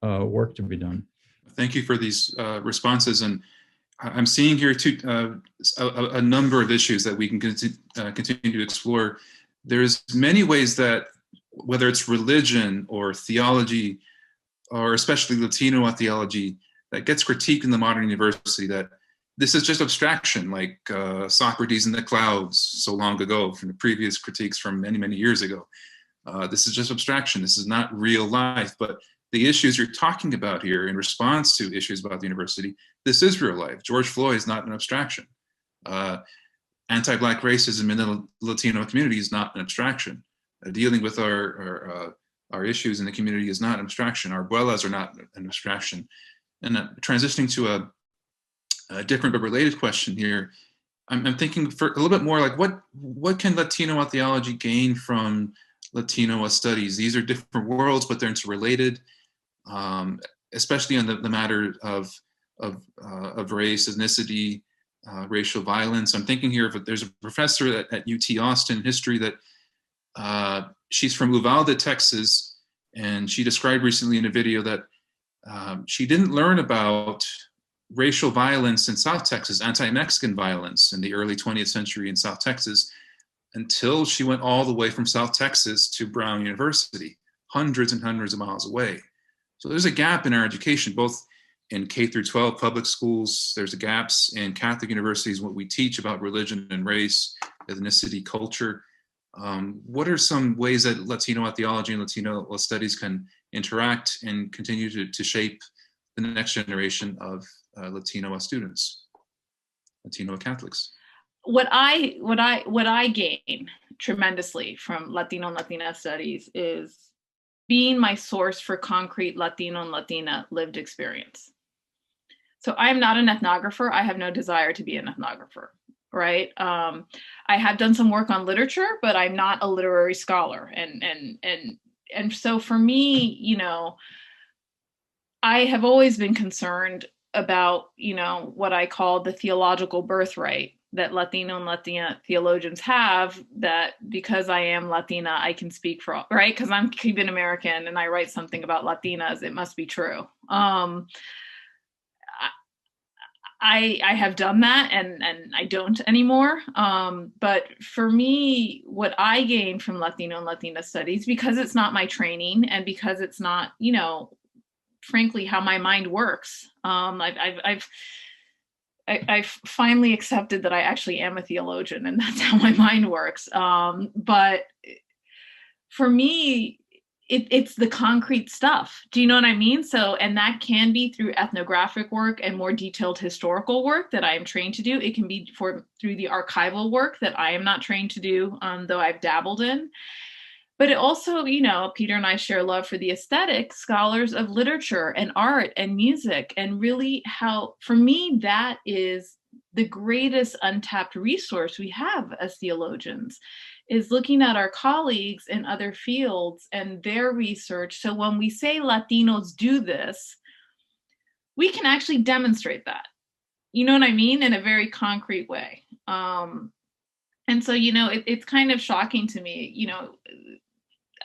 work to be done. Thank you for these responses. And I'm seeing here too a number of issues that we can continue to explore. There's many ways that, whether it's religion or theology, or especially Latino theology, that gets critiqued in the modern university, that this is just abstraction, like Socrates in the clouds so long ago from the previous critiques from many, many years ago. This is just abstraction. This is not real life. But the issues you're talking about here in response to issues about the university, this is real life. George Floyd is not an abstraction. Anti-Black racism in the Latino community is not an abstraction. Dealing with our issues in the community is not an abstraction. Our abuelas are not an abstraction. And transitioning to a different but related question here, I'm thinking for a little bit more like what can Latino theology gain from Latino studies? These are different worlds, but they're interrelated, especially on the matter of race, ethnicity, racial violence. I'm thinking here of there's a professor at UT Austin history that she's from Uvalde, Texas, and she described recently in a video that she didn't learn about racial violence in South Texas, anti-Mexican violence in the early 20th century in South Texas, until she went all the way from South Texas to Brown University, hundreds and hundreds of miles away. So there's a gap in our education, both in K through 12 public schools. There's gaps in Catholic universities, what we teach about religion and race, ethnicity, culture. What are some ways that Latino theology and Latino studies can interact and continue to shape the next generation of Latino students, Latino Catholics? What I gain tremendously from Latino and Latina studies is being my source for concrete Latino and Latina lived experience. So I'm not an ethnographer. I have no desire to be an ethnographer, right? I have done some work on literature, but I'm not a literary scholar. And so for me, you know, I have always been concerned about, you know, what I call the theological birthright that Latino and Latina theologians have, that because I am Latina, I can speak for all, right? Because I'm Cuban American and I write something about Latinas, it must be true. I have done that and I don't anymore. But for me, what I gain from Latino and Latina studies, because it's not my training and because it's not, you know, frankly, how my mind works. I've finally accepted that I actually am a theologian and that's how my mind works. But for me, it's the concrete stuff. Do you know what I mean? So, and that can be through ethnographic work and more detailed historical work that I am trained to do. It can be through the archival work that I am not trained to do, though I've dabbled in. But it also, you know, Peter and I share love for the aesthetic, scholars of literature and art and music, and really how, for me, that is the greatest untapped resource we have as theologians, is looking at our colleagues in other fields and their research. So when we say Latinos do this, we can actually demonstrate that. You know what I mean? In a very concrete way. And so, you know, it's kind of shocking to me, you know,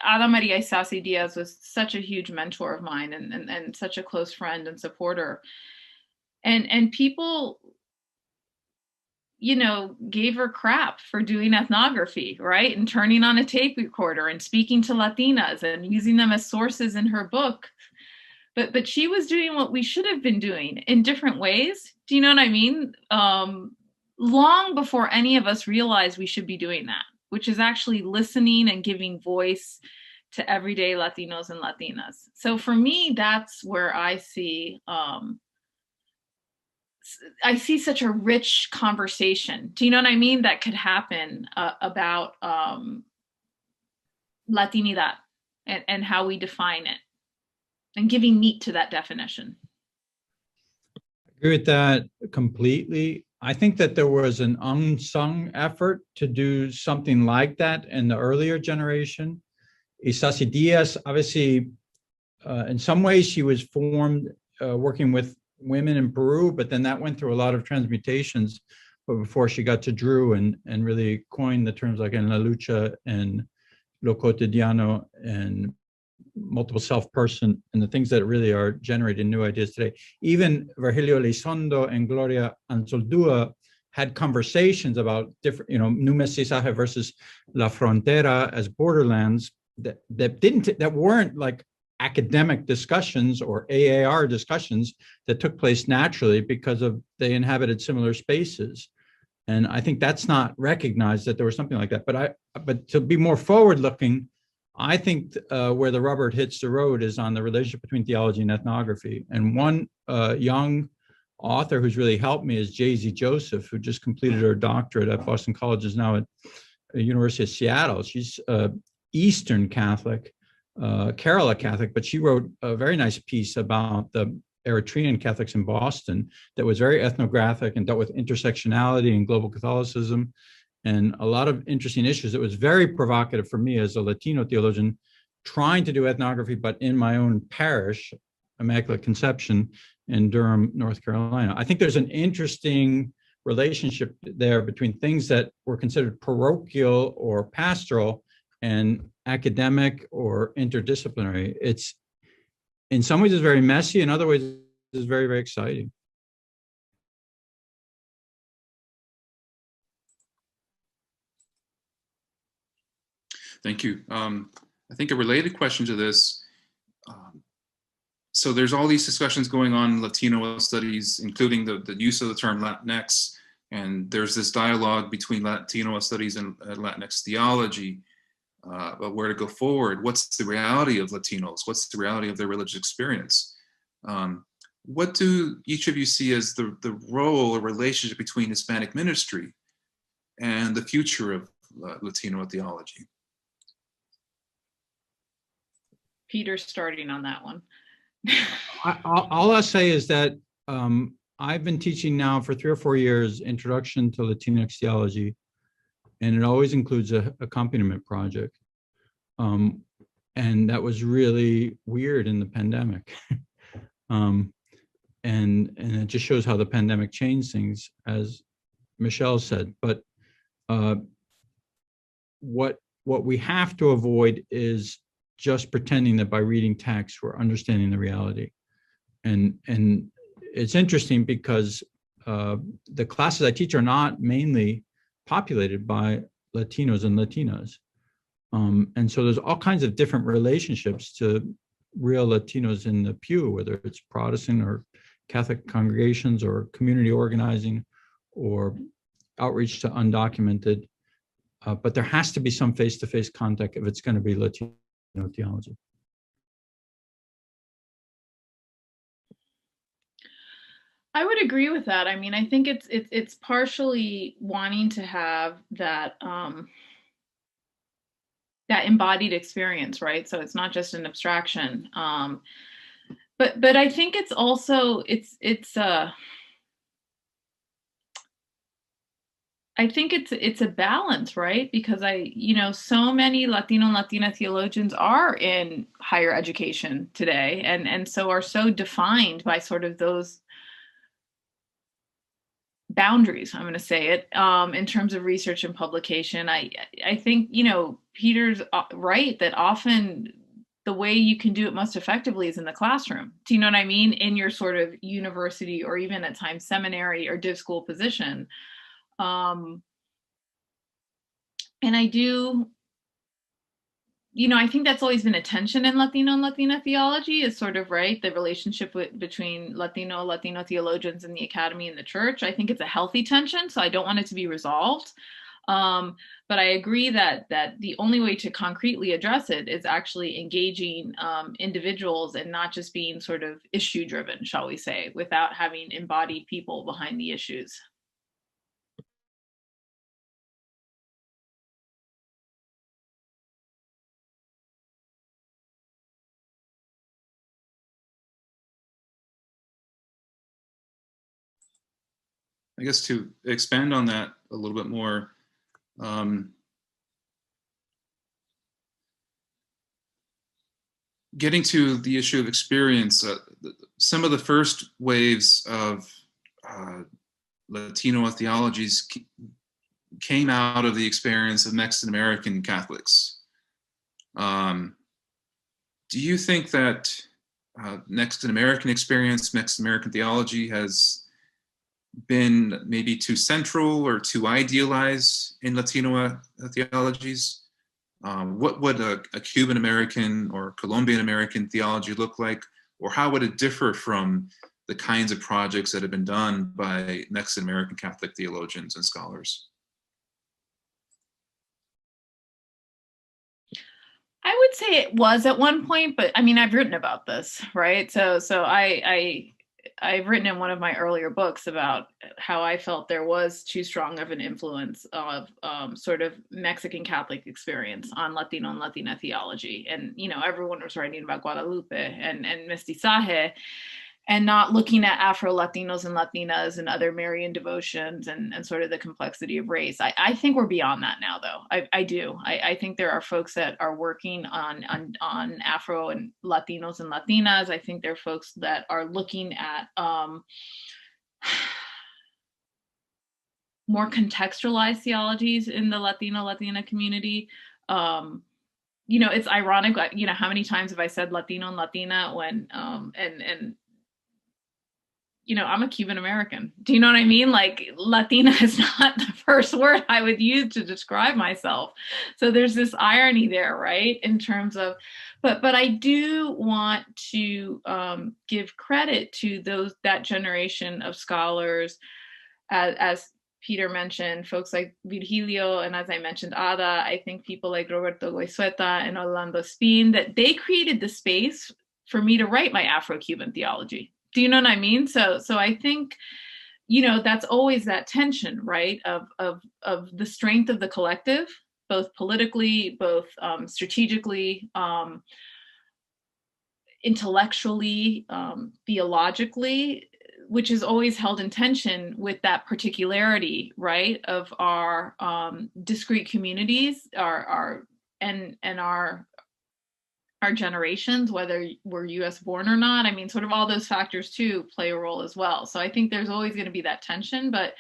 Ada Maria Isasi Diaz was such a huge mentor of mine and such a close friend and supporter. And people, you know, gave her crap for doing ethnography, right? And turning on a tape recorder and speaking to Latinas and using them as sources in her book. But she was doing what we should have been doing in different ways. Do you know what I mean? Long before any of us realized we should be doing that, which is actually listening and giving voice to everyday Latinos and Latinas. So for me, that's where I see such a rich conversation. Do you know what I mean? That could happen about Latinidad and how we define it and giving meat to that definition. I agree with that completely. I think that there was an unsung effort to do something like that in the earlier generation. Isasi Diaz, obviously, in some ways she was formed working with women in Peru, but then that went through a lot of transmutations before she got to Drew and really coined the terms like en la lucha and lo cotidiano and multiple self-person and the things that really are generating new ideas today. Even Virgilio Elizondo and Gloria Anzoldúa had conversations about different, you know, New Mestizaje versus La Frontera as borderlands that weren't like academic discussions or AAR discussions that took place naturally because of they inhabited similar spaces. And I think that's not recognized that there was something like that. But to be more forward-looking, I think where the rubber hits the road is on the relationship between theology and ethnography. And one young author who's really helped me is Jay-Z Joseph, who just completed her doctorate at Boston College, is now at the University of Seattle. She's Eastern Catholic, Kerala Catholic, but she wrote a very nice piece about the Eritrean Catholics in Boston that was very ethnographic and dealt with intersectionality and global Catholicism and a lot of interesting issues. It was very provocative for me as a Latino theologian trying to do ethnography, but in my own parish, Immaculate Conception in Durham, North Carolina. I think there's an interesting relationship there between things that were considered parochial or pastoral and academic or interdisciplinary. It's, in some ways, it's very messy. In other ways, it's very, very exciting. Thank you. I think a related question to this, so there's all these discussions going on in Latino studies, including the use of the term Latinx, and there's this dialogue between Latino studies and Latinx theology about where to go forward. What's the reality of Latinos? What's the reality of their religious experience? What do each of you see as the role or relationship between Hispanic ministry and the future of Latino theology? Peter's starting on that one. All I'll say is that I've been teaching now for 3 or 4 years, Introduction to Latinx Theology, and it always includes a accompaniment project. And that was really weird in the pandemic. And it just shows how the pandemic changed things, as Michelle said. But what we have to avoid is just pretending that by reading text we're understanding the reality. And it's interesting because the classes I teach are not mainly populated by Latinos and Latinas. And so there's all kinds of different relationships to real Latinos in the pew, whether it's Protestant or Catholic congregations or community organizing or outreach to undocumented. But there has to be some face-to-face contact if it's going to be Latino theology. I would agree with that. I mean, I think it's partially wanting to have that that embodied experience, right? So it's not just an abstraction. But I think it's also I think it's a balance, right? Because so many Latino and Latina theologians are in higher education today, and so are so defined by sort of those boundaries, I'm going to say it, in terms of research and publication. I think, Peter's right that often the way you can do it most effectively is in the classroom. Do you know what I mean? In your sort of university or even at times seminary or div school position. And I do, I think that's always been a tension in Latino and Latina theology, is sort of, right, the relationship between Latino theologians in the academy and the church. I think it's a healthy tension, so I don't want it to be resolved. But I agree that the only way to concretely address it is actually engaging individuals and not just being sort of issue driven, shall we say, without having embodied people behind the issues. I guess to expand on that a little bit more, getting to the issue of experience, some of the first waves of Latino theologies came out of the experience of Mexican American Catholics. Do you think that Mexican American experience, Mexican American theology has been maybe too central or too idealized in Latino theologies? What would a Cuban American or Colombian American theology look like? Or how would it differ from the kinds of projects that have been done by Mexican American Catholic theologians and scholars? I would say it was at one point, but I mean, I've written about this, right? So I've written in one of my earlier books about how I felt there was too strong of an influence of sort of Mexican Catholic experience on Latino and Latina theology. And, everyone was writing about Guadalupe and Mestizaje, and not looking at Afro-Latinos and Latinas and other Marian devotions and sort of the complexity of race. I think we're beyond that now, though. I do. I think there are folks that are working on Afro and Latinos and Latinas. I think there are folks that are looking at more contextualized theologies in the Latina community. It's ironic, how many times have I said Latino and Latina when, I'm a Cuban American. Do you know what I mean? Like, Latina is not the first word I would use to describe myself. So there's this irony there, right? In terms of, but I do want to give credit to that generation of scholars, as Peter mentioned, folks like Virgilio, and as I mentioned, Ada. I think people like Roberto Goizueta and Orlando Spin, that they created the space for me to write my Afro-Cuban theology. Do you know what I mean? So I think, that's always that tension, right? Of the strength of the collective, both politically, both strategically, intellectually, theologically, which is always held in tension with that particularity, right, of our discrete communities, our generations, whether we're US born or not. I mean, sort of all those factors too play a role as well. So I think there's always going to be that tension, but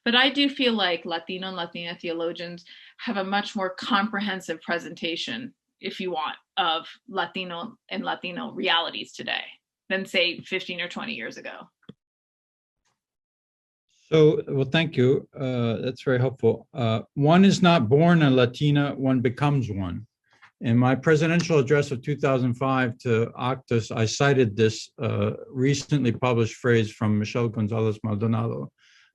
I do feel like Latino and Latina theologians have a much more comprehensive presentation, if you want, of Latino and Latino realities today than, say, 15 or 20 years ago. So, well, thank you. That's very helpful. One is not born a Latina, one becomes one. In my presidential address of 2005 to Actus, I cited this recently published phrase from Michelle Gonzalez Maldonado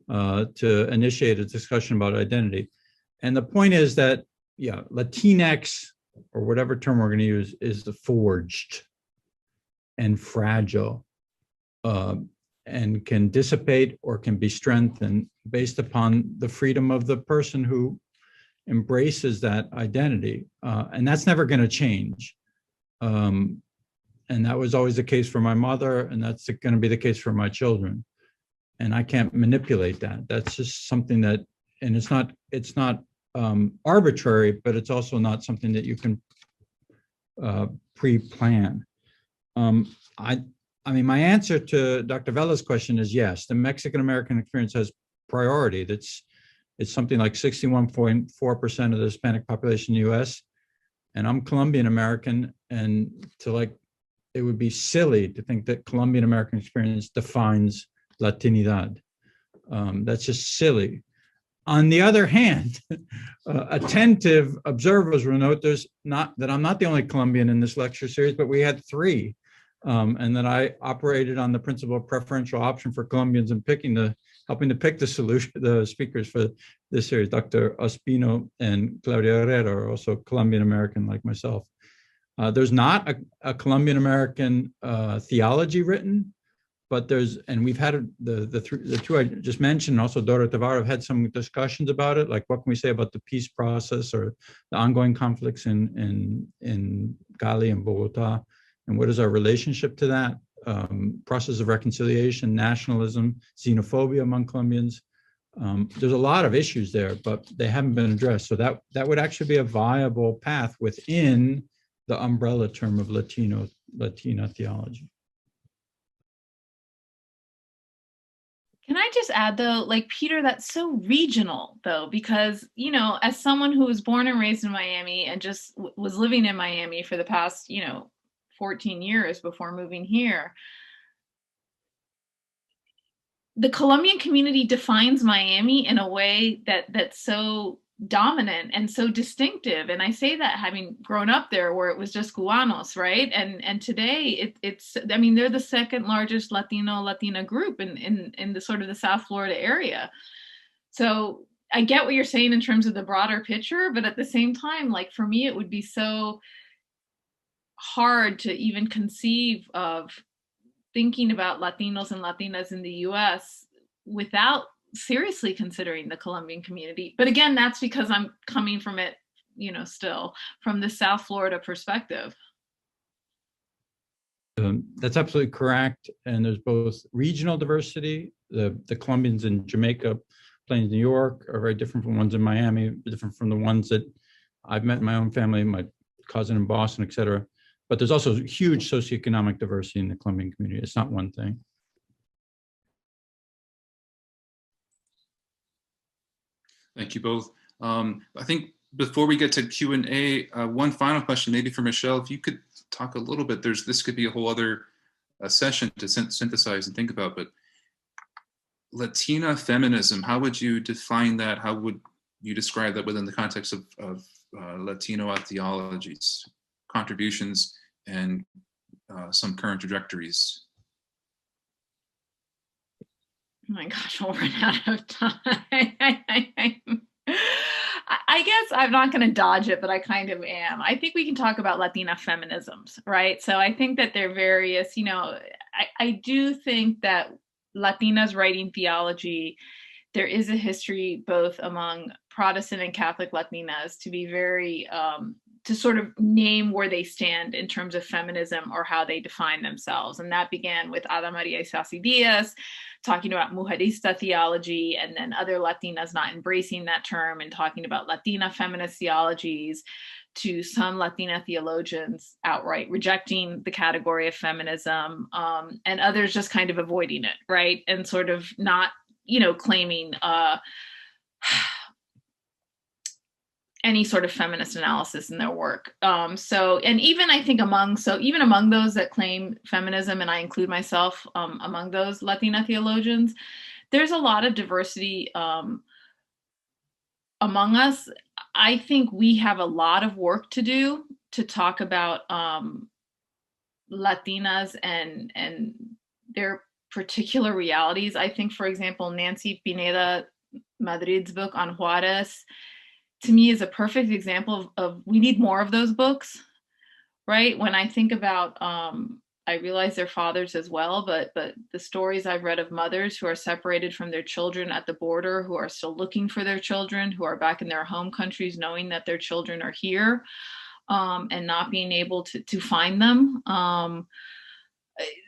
to initiate a discussion about identity. And the point is that, Latinx, or whatever term we're going to use, is the forged and fragile, and can dissipate or can be strengthened based upon the freedom of the person who embraces that identity. And that's never going to change. And that was always the case for my mother, and that's going to be the case for my children. And I can't manipulate that. That's just something that, and it's not arbitrary, but it's also not something that you can pre-plan. I mean, my answer to Dr. Vela's question is yes. The Mexican-American experience has priority. It's something like 61.4% of the Hispanic population in the US. And I'm Colombian American, and it would be silly to think that Colombian American experience defines Latinidad. That's just silly. On the other hand, attentive observers will note that I'm not the only Colombian in this lecture series, but we had three. And that I operated on the principle of preferential option for Colombians in helping to pick the speakers for this series. Dr. Ospino and Claudia Herrera are also Colombian American like myself. There's not a Colombian American theology written, but and we've had the two I just mentioned, also Dora Tavar, have had some discussions about it, like what can we say about the peace process or the ongoing conflicts in Cali and Bogota, and what is our relationship to that? Process of reconciliation, nationalism, xenophobia among Colombians. There's a lot of issues there, but they haven't been addressed. So that would actually be a viable path within the umbrella term of Latina theology. Can I just add though, like Peter, that's so regional though, because, as someone who was born and raised in Miami and just was living in Miami for the past, 14 years before moving here, the Colombian community defines Miami in a way that's so dominant and so distinctive. And I say that having grown up there where it was just Cubanos, right? And today they're the second largest Latina group in the sort of the South Florida area. So I get what you're saying in terms of the broader picture, but at the same time, like for me, it would be so hard to even conceive of thinking about Latinos and Latinas in the US without seriously considering the Colombian community. But again, that's because I'm coming from it, still from the South Florida perspective. That's absolutely correct. And there's both regional diversity. The Colombians in Jamaica, Plains, New York are very different from ones in Miami, different from the ones that I've met in my own family, my cousin in Boston, et cetera. But there's also huge socioeconomic diversity in the Colombian community. It's not one thing. Thank you both. I think before we get to Q&A, one final question, maybe for Michelle, if you could talk a little bit, this could be a whole other session to synthesize and think about, but Latina feminism, how would you define that? How would you describe that within the context of Latino theologies, contributions, and some current trajectories? Oh my gosh, we'll run out of time. I guess I'm not going to dodge it, but I kind of am. I think we can talk about Latina feminisms, right? So I think that there are various, I do think that Latinas writing theology, there is a history both among Protestant and Catholic Latinas to be very, to sort of name where they stand in terms of feminism or how they define themselves. And that began with Ada Maria Isasi Diaz talking about mujerista theology, and then other Latinas not embracing that term and talking about Latina feminist theologies, to some Latina theologians outright rejecting the category of feminism, and others just kind of avoiding it, right? And sort of not, claiming any sort of feminist analysis in their work. And even I think among those that claim feminism, and I include myself among those Latina theologians, there's a lot of diversity among us. I think we have a lot of work to do to talk about Latinas and their particular realities. I think, for example, Nancy Pineda Madrid's book on Juarez, to me, is a perfect example of we need more of those books, right? When I think about, I realize they're fathers as well, but the stories I've read of mothers who are separated from their children at the border, who are still looking for their children, who are back in their home countries, knowing that their children are here, and not being able to find them.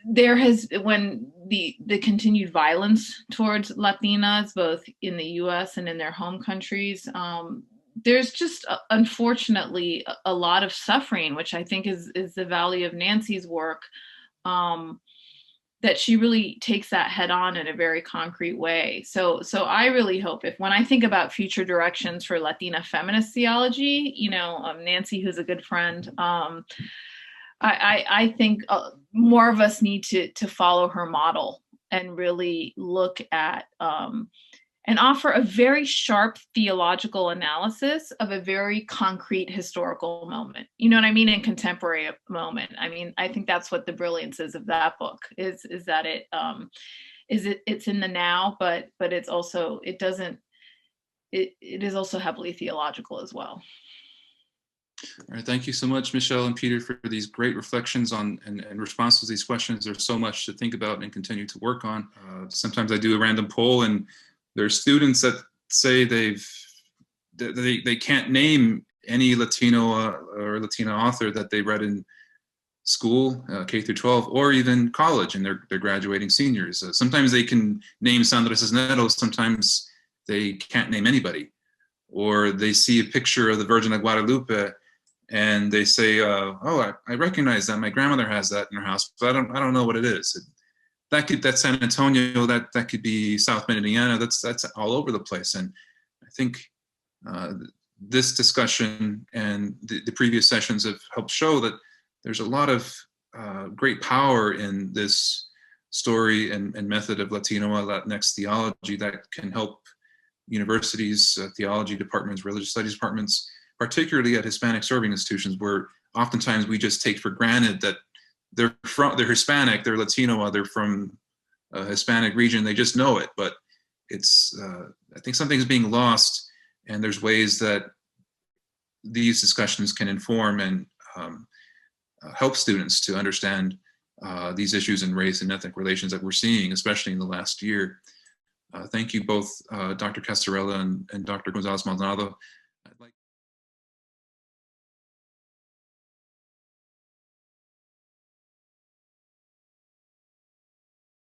There has, when the continued violence towards Latinas, both in the US and in their home countries, there's just unfortunately a lot of suffering, which I think is the value of Nancy's work, that she really takes that head on in a very concrete way. So I really hope, when I think about future directions for Latina feminist theology, Nancy, who's a good friend, I think more of us need to follow her model and really look at and offer a very sharp theological analysis of a very concrete historical moment. You know what I mean? In contemporary moment. I mean, I think that's what the brilliance is of that book, is that it's in the now, but it's also, it is also heavily theological as well. All right, thank you so much, Michelle and Peter, for these great reflections on and responses to these questions. There's so much to think about and continue to work on. Sometimes I do a random poll, and there's students that say they can't name any Latino or Latina author that they read in school, K through 12, or even college, and they're graduating seniors. Sometimes they can name Sandra Cisneros, sometimes they can't name anybody. Or they see a picture of the Virgin of Guadalupe and they say, oh, I recognize that. My grandmother has that in her house, but I don't know what it is. That's San Antonio, that could be South Bend, Indiana. That's all over the place. And I think this discussion and the previous sessions have helped show that there's a lot of great power in this story and method of Latino Latinx theology that can help universities, theology departments, religious studies departments, particularly at Hispanic serving institutions, where oftentimes we just take for granted that they're Hispanic, they're Latino, they're from a Hispanic region, they just know it. But it's, I think something's being lost, and there's ways that these discussions can inform and help students to understand these issues in race and ethnic relations that we're seeing, especially in the last year. Thank you both, Dr. Casarella and Dr. Gonzalez Maldonado.